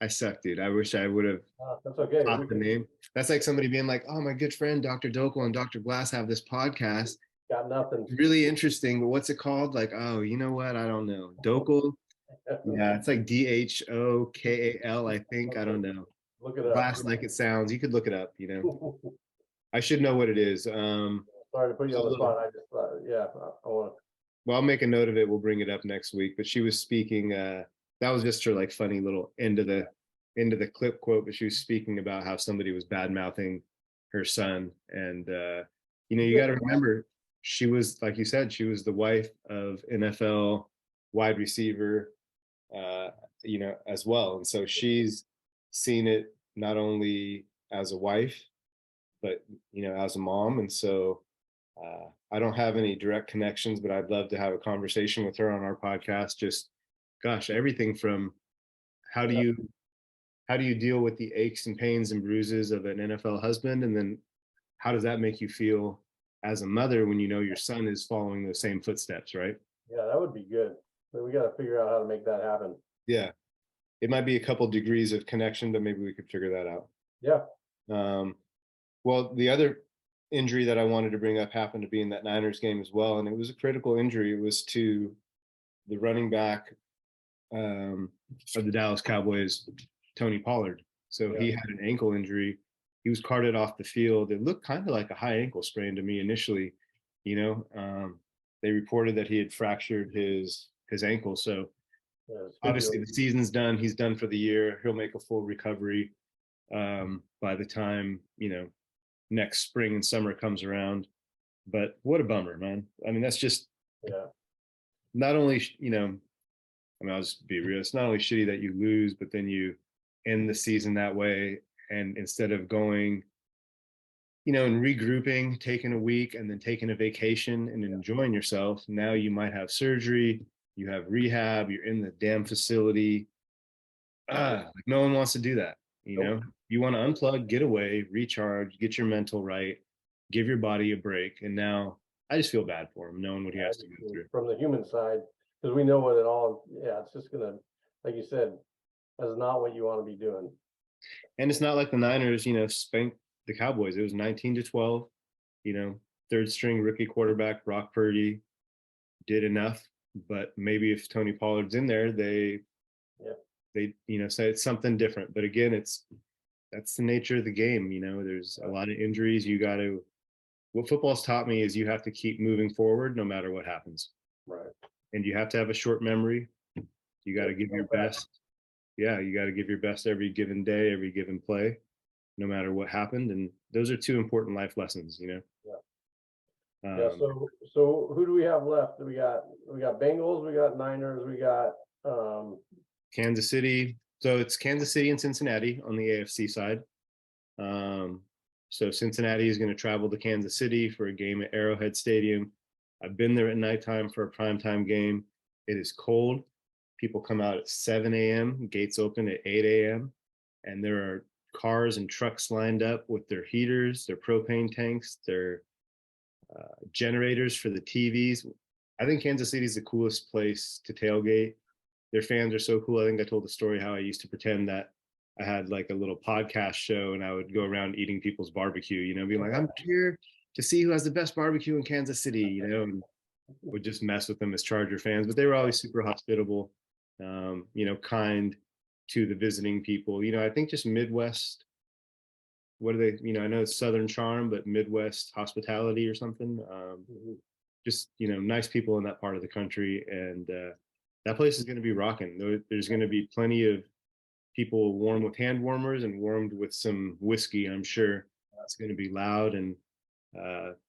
I suck, dude. I wish I would have That's okay. caught the name. That's like somebody being like, "Oh, my good friend Dr. Dokel and Dr. Glass have this podcast. Got nothing. Really interesting, but what's it called?" Like, oh, you know what? I don't know. Dokel. Yeah, it's like Dhokal, I think. I don't know. Look it up. last like it sounds. You could look it up, I should know what it is. Sorry to put you on the spot. I just thought, yeah, I want Well, I'll make a note of it. We'll bring it up next week. But she was speaking, that was just her like funny little end of the clip quote, but she was speaking about how somebody was bad mouthing her son. And you got to remember, she was, like you said, she was the wife of NFL wide receiver, as well. And so she's seen it not only as a wife, but as a mom. And so I don't have any direct connections, but I'd love to have a conversation with her on our podcast. Just, gosh, everything from how do to. you how do you deal with the aches and pains and bruises of an NFL husband, and then how does that make you feel as a mother when you know your son is following the same footsteps, right? Yeah, that would be good. But we got to figure out how to make that happen. Yeah, it might be a couple degrees of connection, but maybe we could figure that out. Yeah. Well, the other injury that I wanted to bring up happened to be in that Niners game as well, and it was a critical injury. It was to the running back of the Dallas Cowboys, Tony Pollard. So he had an ankle injury. He was carted off the field. It looked kind of like a high ankle sprain to me initially. They reported that he had fractured his ankle. So obviously the season's done. He's done for the year. He'll make a full recovery by the time next spring and summer comes around. But what a bummer, man. I mean, that's just not only I'll just be real. It's not only shitty that you lose, but then you end the season that way. And instead of going, and regrouping, taking a week and then taking a vacation and enjoying yourself, now you might have surgery, you have rehab, you're in the damn facility. Like no one wants to do that. You want to unplug, get away, recharge, get your mental right, give your body a break. And now I just feel bad for him, knowing what he has to go through. From the human side, because we know what it all, it's just gonna, like you said, that's not what you want to be doing. And it's not like the Niners, spanked the Cowboys. It was 19-12. Third string rookie quarterback Brock Purdy did enough, but maybe if Tony Pollard's in there, they say it's something different. But again, that's the nature of the game. There's a lot of injuries. What football's taught me is you have to keep moving forward no matter what happens. Right. And you have to have a short memory. You got to give your best. Yeah, you got to give your best every given day, every given play, no matter what happened. And those are two important life lessons, So who do we have left? We got Bengals, we got Niners, we got Kansas City. So it's Kansas City and Cincinnati on the AFC side. So Cincinnati is going to travel to Kansas City for a game at Arrowhead Stadium. I've been there at nighttime for a primetime game. It is cold. People come out at 7 a.m., gates open at 8 a.m., and there are cars and trucks lined up with their heaters, their propane tanks, their generators for the TVs. I think Kansas City is the coolest place to tailgate. Their fans are so cool. I think I told the story how I used to pretend that I had like a little podcast show and I would go around eating people's barbecue, being like, I'm here to see who has the best barbecue in Kansas City, and would just mess with them as Charger fans. But they were always super hospitable, kind to the visiting people. I think just Midwest, what are they, I know it's Southern charm, but Midwest hospitality or something. Just, nice people in that part of the country. And that place is going to be rocking. There's going to be plenty of people warm with hand warmers and warmed with some whiskey. I'm sure it's going to be loud, and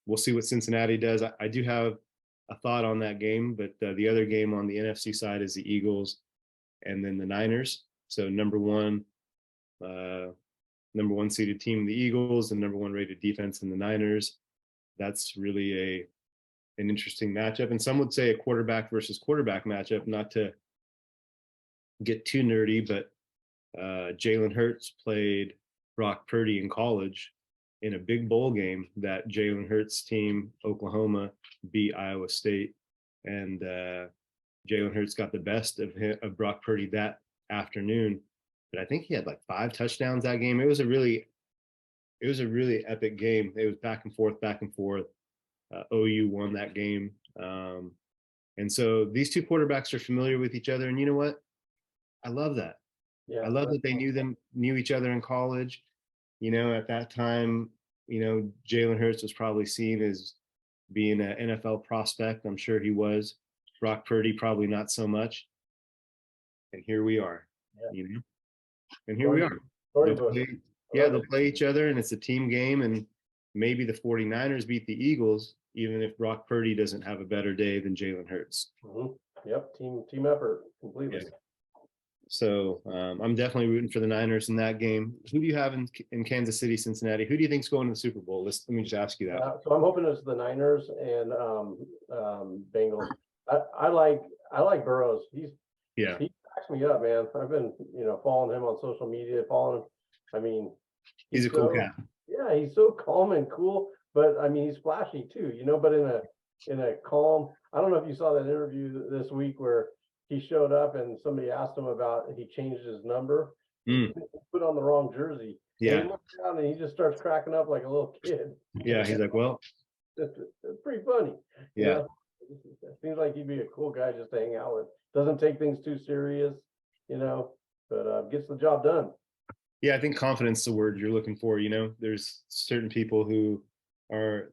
we'll see what Cincinnati does. I do have a thought on that game, but the other game on the NFC side is the Eagles and then the Niners. So number one seeded team, the Eagles, and number one rated defense in the Niners. That's really an interesting matchup. And some would say a quarterback versus quarterback matchup, not to get too nerdy, but Jalen Hurts played Brock Purdy in college in a big bowl game that Jalen Hurts team, Oklahoma, beat Iowa State. And Jalen Hurts got the best of Brock Purdy that afternoon. But I think he had like 5 touchdowns that game. It was a really epic game. It was back and forth. OU won that game. And so these two quarterbacks are familiar with each other. And you know what? I love that. Yeah. I love that they knew each other in college. At that time, Jalen Hurts was probably seen as being an NFL prospect. I'm sure he was. Brock Purdy probably not so much. And here we are, Yeah. you know, and here we Story, are. They'll storybook. play, I yeah, love they'll it. play each other, and it's a team game. And maybe the 49ers beat the Eagles, even if Brock Purdy doesn't have a better day than Jalen Hurts. Yep. Team effort completely. Yeah. So I'm definitely rooting for the Niners in that game. Who do you have in Kansas City, Cincinnati? Who do you think's going to the Super Bowl? Let me just ask you that. So I'm hoping it's the Niners and Bengals. I like Burrows. Yeah, He cracks me up, man. I've been following him on social media, following him. I mean, he's a cool cat. yeah, he's so calm and cool, but I mean, he's flashy too, but in a calm. I don't know if you saw that interview this week where he showed up and somebody asked him about he changed his number, he put on the wrong jersey. Yeah. And he looks down and he just starts cracking up like a little kid. Yeah, he's like, well, It's pretty funny. yeah. It seems like he'd be a cool guy just to hang out with. Doesn't take things too serious, but gets the job done. Yeah, I think confidence is the word you're looking for. There's certain people who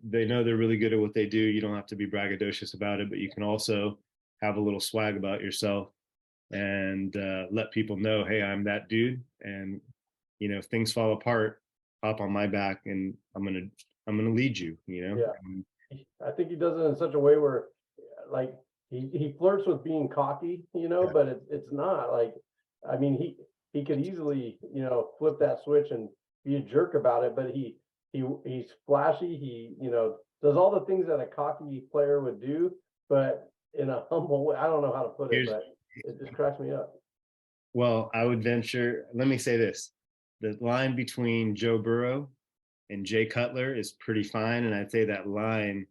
they know they're really good at what they do. You don't have to be braggadocious about it, but you can also have a little swag about yourself and let people know, hey, I'm that dude. And, if things fall apart, hop on my back and I'm gonna lead you, Yeah. I think he does it in such a way where like he flirts with being cocky, but it's not like, I mean, he could easily, flip that switch and be a jerk about it, but he's flashy. He, does all the things that a cocky player would do, but in a humble way. I don't know how to put it, but it just cracks me up. Well, I would venture, let me say this. The line between Joe Burrow and Jay Cutler is pretty fine. And I'd say that line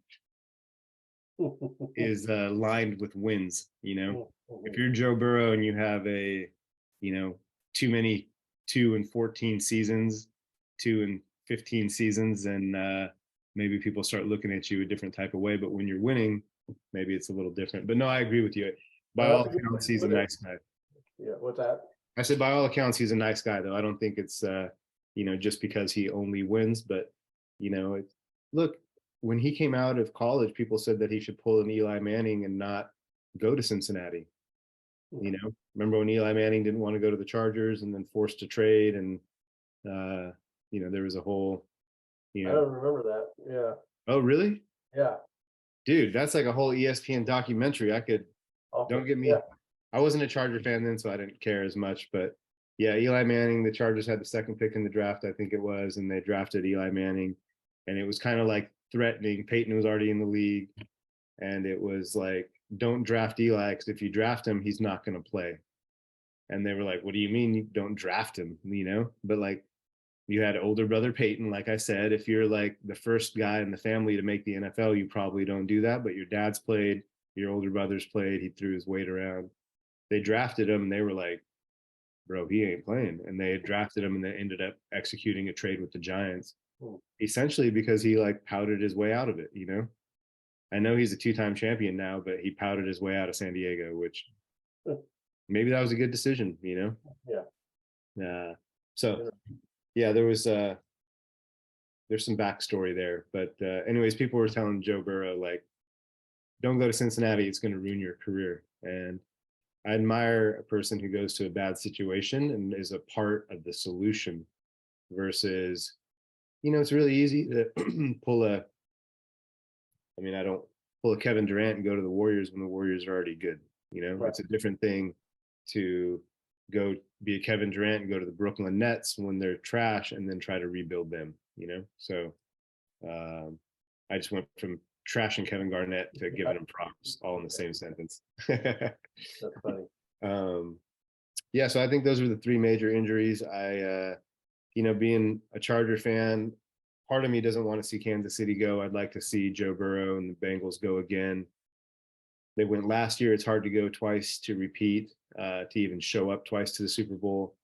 is lined with wins. If you're Joe Burrow and you have too many 2 and 14 seasons, 2 and 15 seasons, and maybe people start looking at you a different type of way. But when you're winning, maybe it's a little different. But no, I agree with you. By all accounts, he's a nice guy. Yeah, what's that? I said, by all accounts, he's a nice guy, though. I don't think it's, just because he only wins. But, look, when he came out of college, people said that he should pull an Eli Manning and not go to Cincinnati. Remember when Eli Manning didn't want to go to the Chargers and then forced to trade, and there was a whole. I don't remember that. Yeah. Oh, really? Yeah. Dude, that's like a whole ESPN documentary. Don't get me. Yeah. I wasn't a Charger fan then, so I didn't care as much. But yeah, Eli Manning, the Chargers had the second pick in the draft, I think it was, and they drafted Eli Manning. And it was kind of like threatening. Peyton was already in the league. And it was like, don't draft Eli, because if you draft him, he's not going to play. And they were like, what do you mean you don't draft him? But like, you had older brother Peyton, like I said, if you're like the first guy in the family to make the NFL, you probably don't do that. But your dad's played, your older brother's played, he threw his weight around. They drafted him and they were like, bro, he ain't playing. And they had drafted him and they ended up executing a trade with the Giants, essentially because he like pouted his way out of it. I know he's a 2-time champion now, but he pouted his way out of San Diego, which maybe that was a good decision, Yeah. So yeah, there's some backstory there. But anyways, people were telling Joe Burrow, like, don't go to Cincinnati, it's going to ruin your career. And I admire a person who goes to a bad situation and is a part of the solution versus, it's really easy to I don't pull a Kevin Durant and go to the Warriors when the Warriors are already good. Right. It's a different thing to go be a Kevin Durant and go to the Brooklyn Nets when they're trash and then try to rebuild them, So I just went from trashing Kevin Garnett to giving him props all in the same sentence. That's funny. Yeah, so I think those were the 3 major injuries. I, being a Charger fan, part of me doesn't want to see Kansas City go. I'd like to see Joe Burrow and the Bengals go again. They went last year. It's hard to go twice to repeat, to even show up twice to the Super Bowl.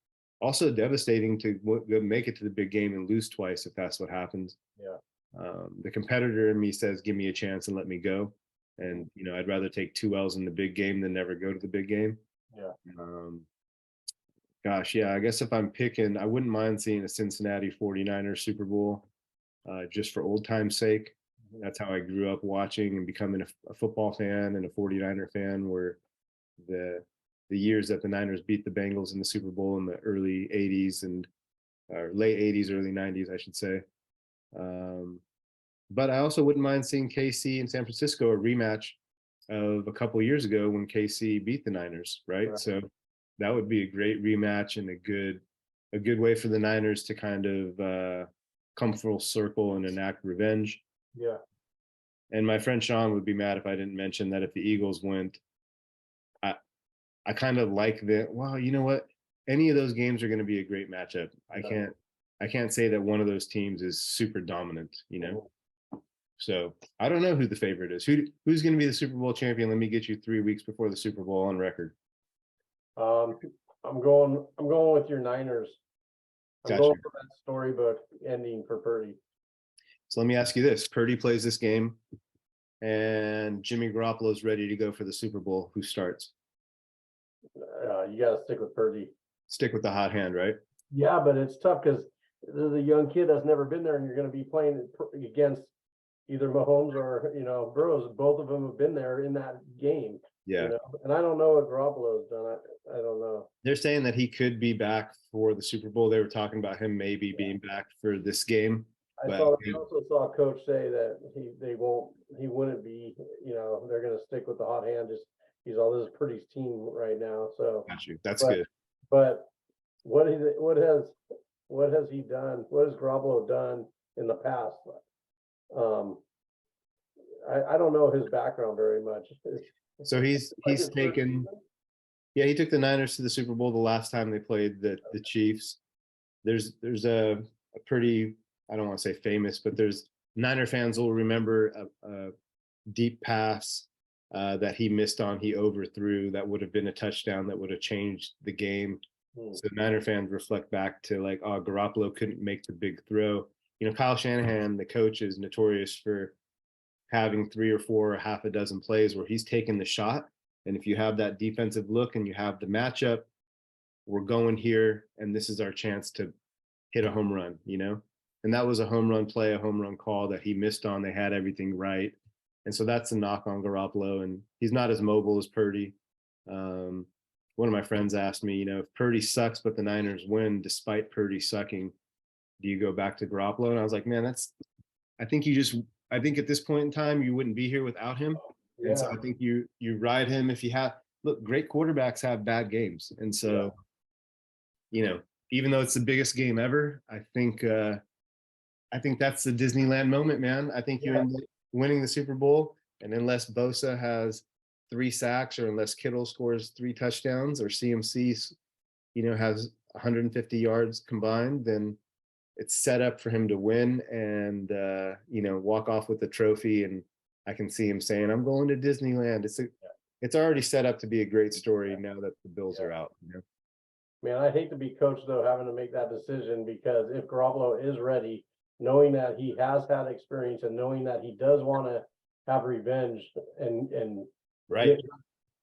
Also devastating to make it to the big game and lose twice if that's what happens. Yeah. The competitor in me says, give me a chance and let me go. And, I'd rather take 2 L's in the big game than never go to the big game. Yeah. Gosh, yeah, I guess if I'm picking, I wouldn't mind seeing a Cincinnati 49ers Super Bowl, just for old time's sake. That's how I grew up watching and becoming a football fan and a 49er fan, were the the years that the Niners beat the Bengals in the Super Bowl in the early 80s and late 80s, early 90s, I should say. Um, but I also wouldn't mind seeing KC and San Francisco, a rematch of a couple years ago when KC beat the Niners, right? Right. So that would be a great rematch and a good way for the Niners to kind of come full circle and enact revenge. Yeah. And my friend Sean would be mad if I didn't mention that if the Eagles went, I I kind of like the, well, you know what? Any of those games are going to be a great matchup. Yeah. I can't say that one of those teams is super dominant, you know. Mhm. So I don't know who the favorite is. Who's going to be the Super Bowl champion? Let me get you 3 weeks before the Super Bowl on record. Um, I'm going with your Niners. I'm Got going you. for that storybook ending for Purdy. So let me ask you this: Purdy plays this game, and Jimmy Garoppolo is ready to go for the Super Bowl. Who starts? You got to stick with Purdy. Stick with the hot hand, right? Yeah, but it's tough because there's a young kid that's never been there, and you're going to be playing against either Mahomes or Burrows. Both of them have been there in that game. Yeah. And I don't know what Garoppolo's done. I don't know. They're saying that he could be back for the Super Bowl. They were talking about him maybe being back for this game, but I also saw a coach say that he wouldn't be. They're going to stick with the hot hand. Just he's all this Purdy's team right now. So, got you. That's but good. but what has he done? What has Garoppolo done in the past? Um, I don't know his background very much. So Like he's his first taken, season? yeah, he took the Niners to the Super Bowl the last time they played the Chiefs. There's a pretty, I don't want to say famous, but there's Niner fans will remember a deep pass that he missed on, he overthrew, that would have been a touchdown that would have changed the game. Hmm. So Niner fans reflect back to like, oh, Garoppolo couldn't make the big throw. You know, Kyle Shanahan, the coach, is notorious for having three or four or half a dozen plays where he's taking the shot. And if you have that defensive look and you have the matchup, we're going here, and this is our chance to hit a home run, you know? And that was a home run play, a home run call that he missed on. They had everything right. And so that's a knock on Garoppolo. And he's not as mobile as Purdy. Um, One of my friends asked me, you know, if Purdy sucks, but the Niners win despite Purdy sucking, do you go back to Garoppolo? And I was like, man, I think I think at this point in time, you wouldn't be here without him. And so Yeah, I think you ride him if you have, look, great quarterbacks have bad games. And yeah, so, you know, even though it's the biggest game ever, I think that's the Disneyland moment, man. I think you yeah, end up winning the Super Bowl, and unless Bosa has 3 sacks, or unless Kittle scores 3 touchdowns, or CMC, you know, has 150 yards combined, then it's set up for him to win and you know, walk off with the trophy. And I can see him saying, "I'm going to Disneyland." It's already set up to be a great story now that the Bills yeah. are out. You know? Man, I hate to be coach though, having to make that decision because if Garoppolo is ready, knowing that he has had experience and knowing that he does want to have revenge and Right?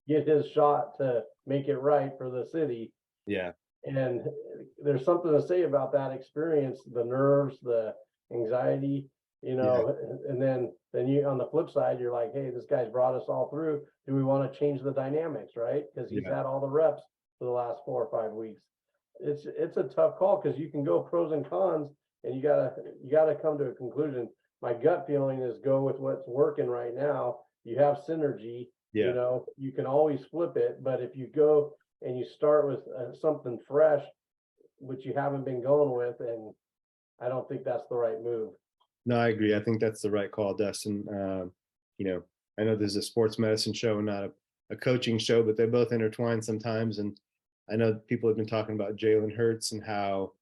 get get his shot to make it right for the city. Yeah. And there's something to say about that experience, the nerves, the anxiety, Yeah. and then you on the flip side, you're like, hey, this guy's brought us all through. Do we want to change the dynamics, right? Because he's Yeah. had all the reps for the last 4 or 5 weeks. It's a tough call because you can go pros and cons, and you gotta come to a conclusion. My gut feeling is go with what's working right now. You have synergy, Yeah. you can always flip it, but if you go and you start with something fresh, which you haven't been going with, and I don't think that's the right move. No, I agree. I think that's the right call, Dustin. You know, I know there's a sports medicine show, not a coaching show, but they both intertwine sometimes. And I know people have been talking about Jalen Hurts and how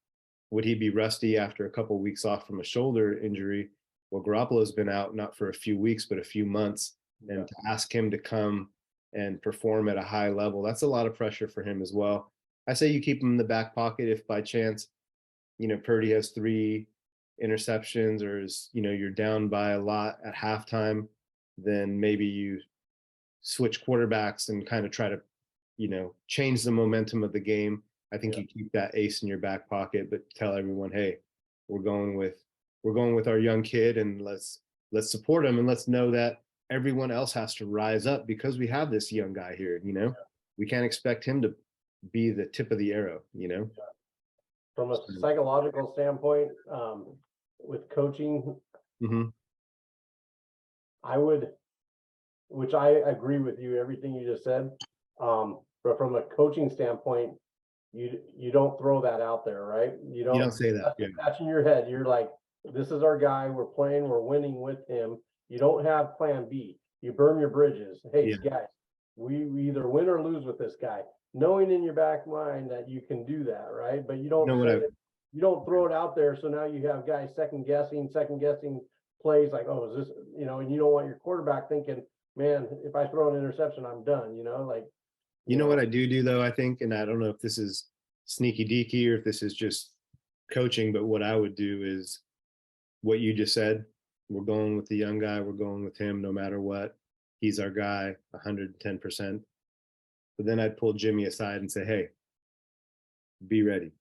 would he be rusty after a couple of weeks off from a shoulder injury? Well, Garoppolo's been out not for a few weeks, but a few months. Yeah, And to ask him to come and perform at a high level, that's a lot of pressure for him as well. I say you keep him in the back pocket if by chance, you know, Purdy has 3 interceptions, or is, you know, you're down by a lot at halftime, then maybe you switch quarterbacks and kind of try to, you know, change the momentum of the game. I think you keep that ace in your back pocket, but tell everyone, hey, we're going with our young kid, and let's support him, and let's know that everyone else has to rise up because we have this young guy here. We can't expect him to be the tip of the arrow. From a psychological standpoint, with coaching, Mm-hmm. I would, which I agree with you, everything you just said. But from a coaching standpoint, you don't throw that out there, right? You don't say that. That's in your head. You're like, this is our guy. We're playing. We're winning with him. You don't have plan B. You burn your bridges. Hey, guys, we either win or lose with this guy, knowing in your back mind that you can do that, right? But you don't you don't throw it out there. So now you have guys second guessing plays like, oh, is this, and you don't want your quarterback thinking, man, if I throw an interception, I'm done, like. You know what I do though, I think, and I don't know if this is sneaky deaky or if this is just coaching, but what I would do is what you just said. We're going with the young guy. We're going with him no matter what. He's our guy, 110%. But then I'd pull Jimmy aside and say, hey, be ready.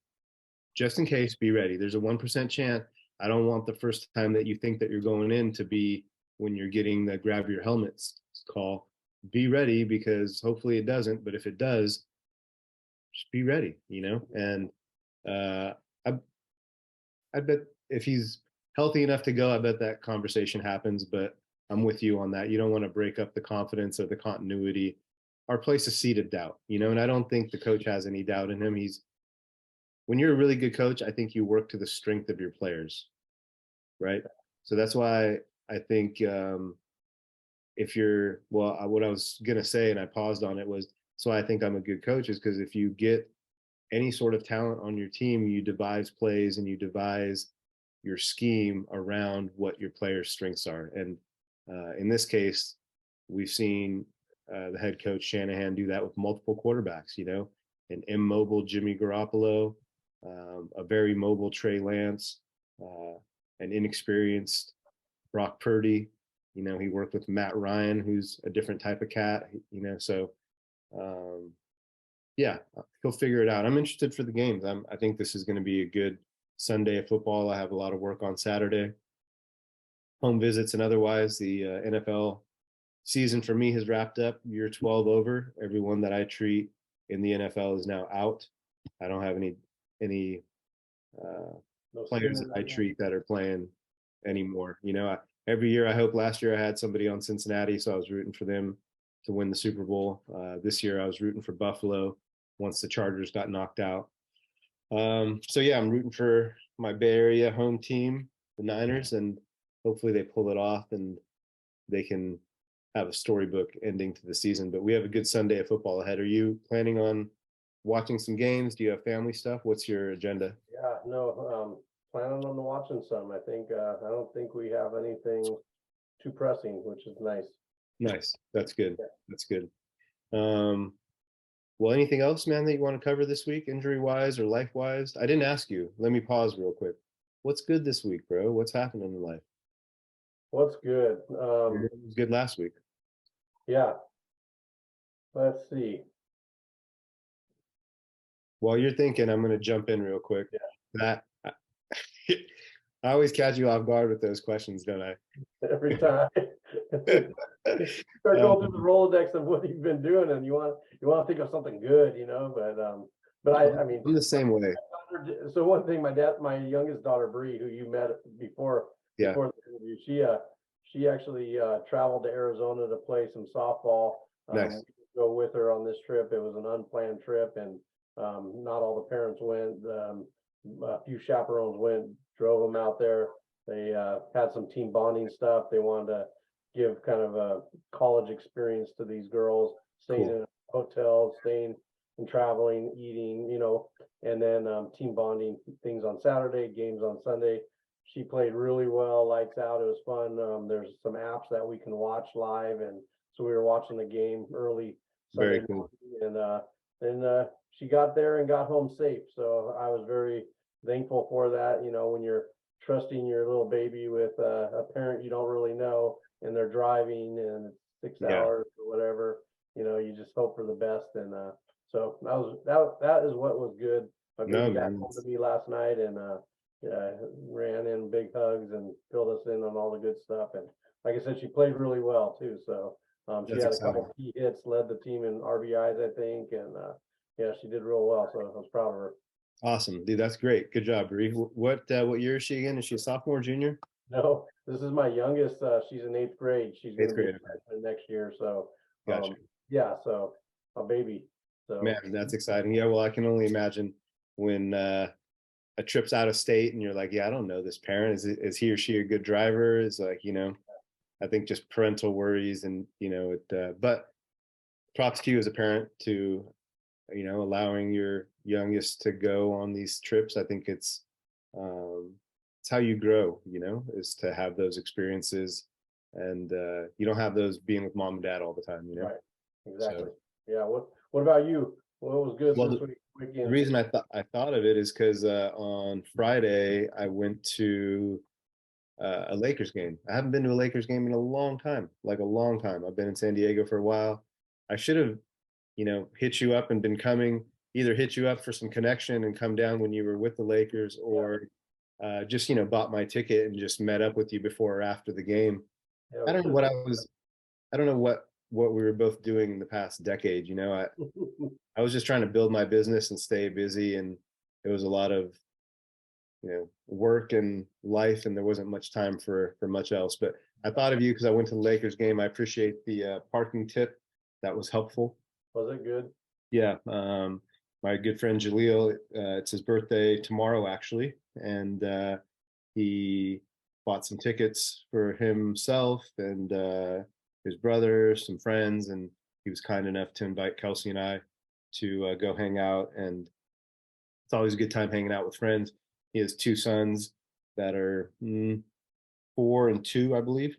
Just in case, be ready. There's a 1% chance. I don't want the first time that you think that you're going in to be when you're getting the grab your helmets call. Be ready, because hopefully it doesn't. But if it does, just be ready, And I bet if he's healthy enough to go, I bet that conversation happens. But I'm with you on that. You don't want to break up the confidence or the continuity or place a seed of doubt, And I don't think the coach has any doubt in him. When you're a really good coach, I think you work to the strength of your players, right? So that's why I think if you're, well, what I was going to say, and I paused on it, was, so I think I'm a good coach is because if you get any sort of talent on your team, you devise plays and you devise your scheme around what your players' strengths are. And in this case, we've seen the head coach Shanahan do that with multiple quarterbacks, an immobile Jimmy Garoppolo, a very mobile Trey Lance, an inexperienced Brock Purdy. He worked with Matt Ryan, who's a different type of cat, so he'll figure it out. I'm interested for the games. I think this is going to be a good Sunday of football. I have a lot of work on Saturday, home visits and otherwise. The NFL season for me has wrapped up. Year 12 over. Everyone that I treat in the NFL is now out. I don't have any players that I treat that are playing anymore. Every year, I hope last year I had somebody on Cincinnati, so I was rooting for them to win the Super Bowl. This year I was rooting for Buffalo once the Chargers got knocked out. I'm rooting for my Bay Area home team, the Niners, and hopefully they pull it off and they can have a storybook ending to the season. But we have a good Sunday of football ahead. Are you planning on watching some games? Do you have family stuff? What's your agenda? Yeah, no, planning on watching some. I think I don't think we have anything too pressing, which is nice. Nice. That's good. That's good. Well, anything else, man, that you want to cover this week, injury-wise or life-wise? I didn't ask you. Let me pause real quick. What's good this week, bro? What's happening in life? What's good? It was good last week. Yeah. Let's see. While you're thinking, I'm going to jump in real quick. Yeah. I always catch you off guard with those questions, don't I? Every time. Start going through the Rolodex of what you've been doing, and you want to think of something good, but I mean, I'm the same way. So one thing, my youngest daughter Bree, who you met before the interview, she actually traveled to Arizona to play some softball. Nice. We could go with her on this trip. It was an unplanned trip, and not all the parents went. A few chaperones went, drove them out there. They had some team bonding stuff. They wanted to give kind of a college experience to these girls, staying in hotels, staying and traveling, eating, and then team bonding things on Saturday, games on Sunday. She played really well, lights out. It was fun. There's some apps that we can watch live, and so we were watching the game early Sunday morning, and then she got there and got home safe. So I was very thankful for that. When you're trusting your little baby with a parent you don't really know, and they're driving and it's 6 hours or whatever, you just hope for the best. And So that is what was good. My No, baby got man, home to me last night and yeah, ran in big hugs and filled us in on all the good stuff. And like I said, she played really well too. So she that's had a exciting. couple key hits, led the team in RBIs, I think, and yeah, she did real well. So I was proud of her. Awesome, dude. That's great. Good job, Bree. What year is she again? Is she a sophomore, junior? No, this is my youngest. She's in eighth grade. She's going Eighth to be a grade. Okay. freshman next year. So Gotcha. yeah, so a baby. Man, So that's exciting. Yeah, well, I can only imagine when a trip's out of state and you're like, yeah, I don't know this parent. Is he or she a good driver? Is like, I think just parental worries and but props to you as a parent to allowing your youngest to go on these trips. I think it's how you grow, is to have those experiences, and you don't have those being with mom and dad all the time, right, so exactly. Yeah. What about you? What was good well, this the weekend? reason I thought of it is because on Friday I went to a Lakers game. I haven't been to a Lakers game in a long time, like a long time. I've been in San Diego for a while. I should have, hit you up and been coming, either hit you up for some connection and come down when you were with the Lakers, Yeah, or just, bought my ticket and just met up with you before or after the game. yeah, I we don't know should what I don't know what we were both doing in the past decade. I was just trying to build my business and stay busy, and it was a lot of work and life, and there wasn't much time for much else. But I thought of you because I went to the Lakers game. I appreciate the parking tip. That was helpful. Was it good? Yeah. My good friend Jaleel, it's his birthday tomorrow actually, and he bought some tickets for himself and his brother, some friends, and he was kind enough to invite Kelsey and I to go hang out. And it's always a good time hanging out with friends. He has two sons that are 4 and 2, I believe,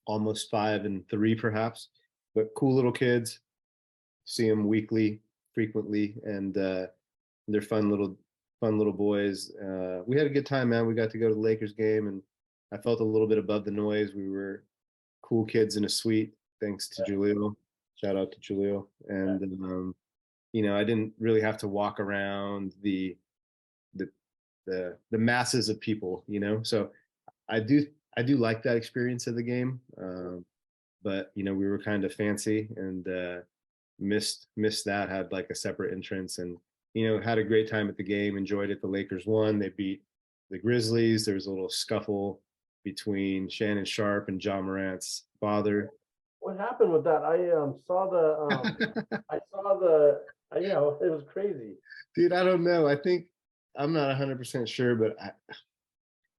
almost 5 and 3, perhaps, but cool little kids. See them weekly, frequently, and they're fun little boys. We had a good time, man. We got to go to the Lakers game, and I felt a little bit above the noise. We were cool kids in a suite, thanks to Julio. Shout out to Julio. And I didn't really have to walk around the the masses of people, So I do like that experience of the game, but we were kind of fancy and missed that. Had like a separate entrance, and had a great time at the game. Enjoyed it. The Lakers won. They beat the Grizzlies. There was a little scuffle between Shannon Sharp and John Morant's father. What happened with that? I saw the it was crazy. Dude, I don't know. I think I'm not 100% sure, but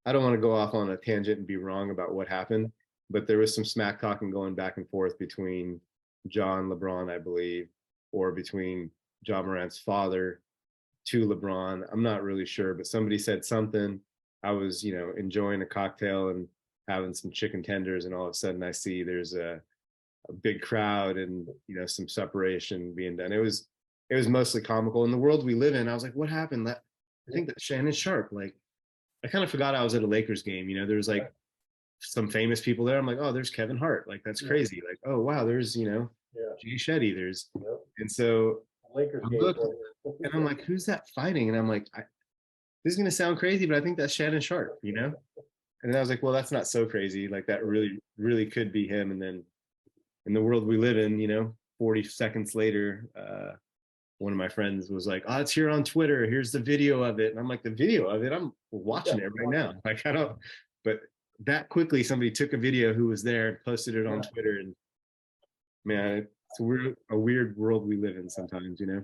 I don't want to go off on a tangent and be wrong about what happened. But there was some smack talking going back and forth between John LeBron, I believe, or between John Morant's father to LeBron. I'm not really sure, but somebody said something. I was, enjoying a cocktail and having some chicken tenders, and all of a sudden I see there's a big crowd and some separation being done. It was mostly comical. In the world we live in, I was like, what happened? I think that Shannon Sharp, like, I kind of forgot I was at a Lakers game. There was like some famous people there. I'm like, oh, there's Kevin Hart. Like, that's crazy. Like, oh wow, there's Jay Shetty. There's And so Lakers I game looked for and I'm like, who's that fighting? And I'm like, this is gonna sound crazy, but I think that's Shannon Sharp. And then I was like, well, that's not so crazy. Like, that really, really could be him. And then in the world we live in, 40 seconds later, one of my friends was like, oh, it's here on Twitter. Here's the video of it. And I'm like, the video of it? I'm watching it right now. Like, I don't, but that quickly somebody took a video who was there and posted it on Twitter. And man, it's a weird world we live in sometimes. Yeah,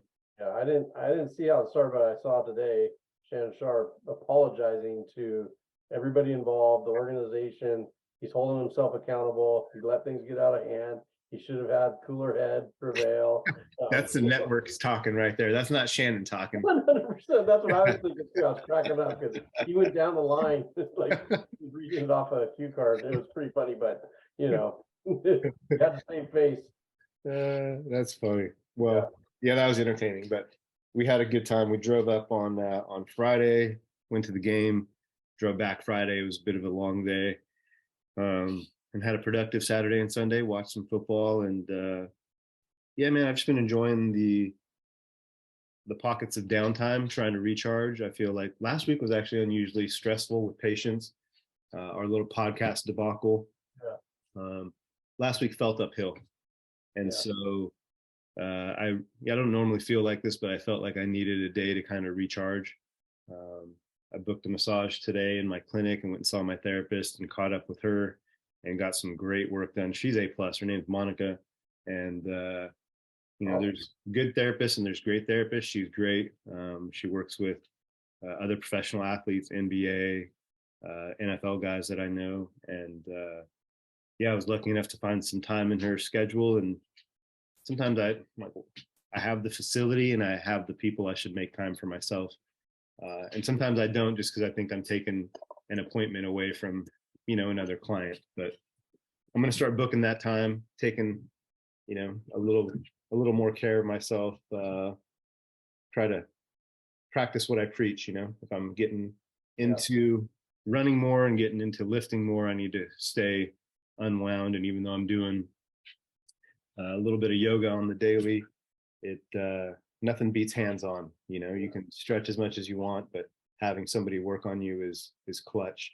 I didn't see how it started, but I saw today Shannon Sharp apologizing to everybody involved, the organization. He's holding himself accountable. He let things get out of hand. He should have had cooler head prevail. That's the network's talking right there. That's not Shannon talking. 100%. That's what I was thinking too. I was cracking up because he went down the line like reading it off a cue card. It was pretty funny, but you had the same face. That's funny. Well, yeah, that was entertaining, but we had a good time. We drove up on Friday, went to the game, drove back Friday. It was a bit of a long day, and had a productive Saturday and Sunday. Watched some football, and yeah, man, I've just been enjoying the the pockets of downtime, trying to recharge. I feel like last week was actually unusually stressful with patients. Our little podcast debacle. Last week felt uphill, and so I don't normally feel like this, but I felt like I needed a day to kind of recharge. I booked a massage today in my clinic and went and saw my therapist and caught up with her and got some great work done. She's A plus. Her name's Monica, and there's good therapists and there's great therapists. She's great. She works with other professional athletes, NBA, NFL guys that I know, and I was lucky enough to find some time in her schedule. And sometimes I have the facility and I have the people, I should make time for myself. And sometimes I don't, just because I think I'm taking an appointment away from, another client. But I'm going to start booking that time, taking, a little more care of myself, try to practice what I preach. If I'm getting into running more and getting into lifting more, I need to stay unwound. And even though I'm doing a little bit of yoga on the daily, nothing beats hands-on. You can stretch as much as you want, but having somebody work on you is clutch.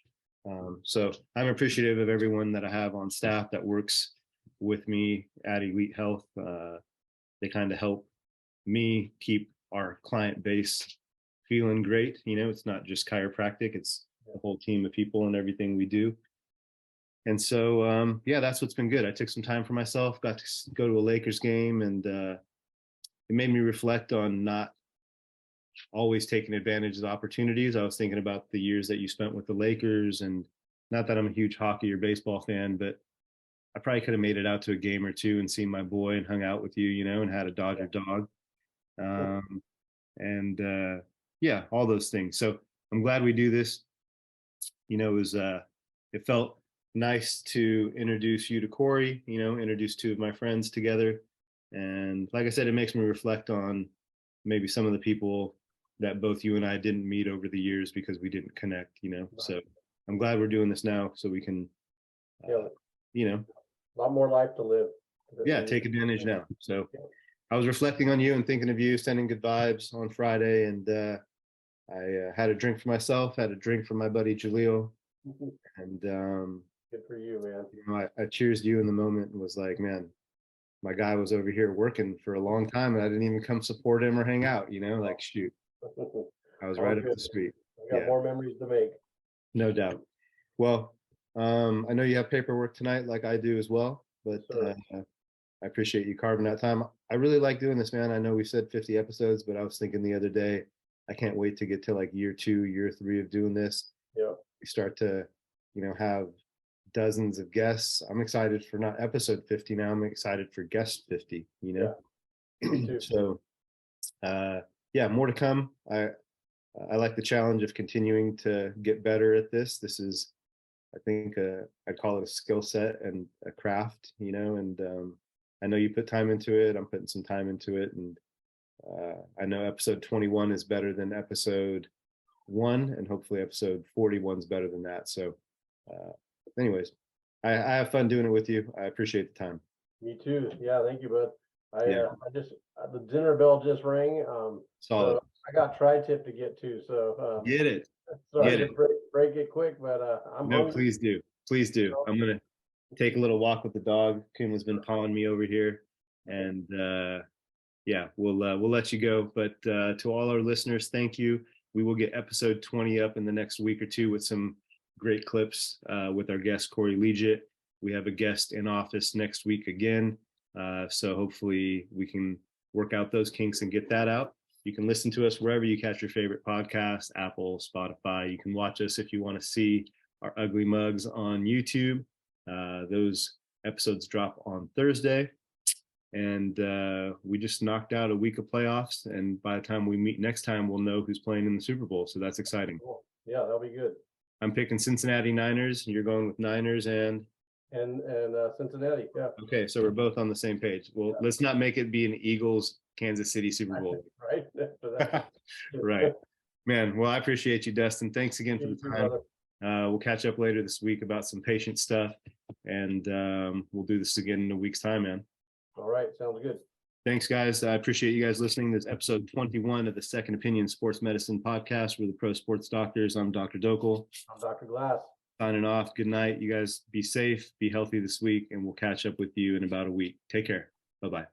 So I'm appreciative of everyone that I have on staff that works with me at Elite Health. They kind of help me keep our client base feeling great. It's not just chiropractic, it's a whole team of people and everything we do. And so, that's what's been good. I took some time for myself, got to go to a Lakers game, and it made me reflect on not always taking advantage of the opportunities. I was thinking about the years that you spent with the Lakers, and not that I'm a huge hockey or baseball fan, but I probably could have made it out to a game or two and seen my boy and hung out with you, and had a Dodger dog. All those things. So I'm glad we do this. It felt nice to introduce you to Corey, introduce two of my friends together. And like I said, it makes me reflect on maybe some of the people that both you and I didn't meet over the years because we didn't connect, So I'm glad we're doing this now so we can, a lot more life to live. Take advantage now. So I was reflecting on you and thinking of you, sending good vibes on Friday. And I had a drink for myself, had a drink for my buddy Jaleel. And good for you, man. I cheersed you in the moment and was like, man, my guy was over here working for a long time and I didn't even come support him or hang out, like, shoot. I was right up the street. I got more memories to make. No doubt. Well, I know you have paperwork tonight like I do as well, but I appreciate you carving out time. I really like doing this, man. I know we said 50 episodes, but I was thinking the other day, I can't wait to get to like year 2, year 3 of doing this. Yeah. We start to, have dozens of guests. I'm excited for not episode 50 now. I'm excited for guest 50, Yeah. So, more to come. I like the challenge of continuing to get better at this. This is, I think, I'd call it a skill set and a craft, and I know you put time into it. I'm putting some time into it. And I know episode 21 is better than episode 1, and hopefully episode 41 is better than that. So anyways, I have fun doing it with you. I appreciate the time. Me too. Yeah, thank you, bud. I just the dinner bell just rang. Solid. So I got tri-tip to get to. So get it. Sorry to break it quick, but I'm hungry. Please do. Please do. I'm gonna take a little walk with the dog. Kuma's been pawing me over here, and we'll let you go. But to all our listeners, thank you. We will get episode 20 up in the next week or two with some great clips with our guest Corey Leggett. We have a guest in office next week again, so hopefully we can work out those kinks and get that out. You can listen to us wherever you catch your favorite podcast, Apple, Spotify. You can watch us if you want to see our ugly mugs on YouTube. Those episodes drop on Thursday. And we just knocked out a week of playoffs. And by the time we meet next time, we'll know who's playing in the Super Bowl. So that's exciting. Cool. Yeah, that'll be good. I'm picking Cincinnati Niners. You're going with Niners and Cincinnati. Yeah. Okay, so we're both on the same page. Well, let's not make it be an Eagles Kansas City Super Bowl. Right. Right. Man, well, I appreciate you, Dustin. Thanks again for the time. We'll catch up later this week about some patient stuff, and we'll do this again in a week's time, man. All right, sounds good. Thanks, guys. I appreciate you guys listening. This is episode 21 of the Second Opinion Sports Medicine Podcast. We're the pro sports doctors. I'm Dr. Dokel. I'm Dr. Glass. Signing off. Good night. You guys be safe, be healthy this week, and we'll catch up with you in about a week. Take care. Bye-bye.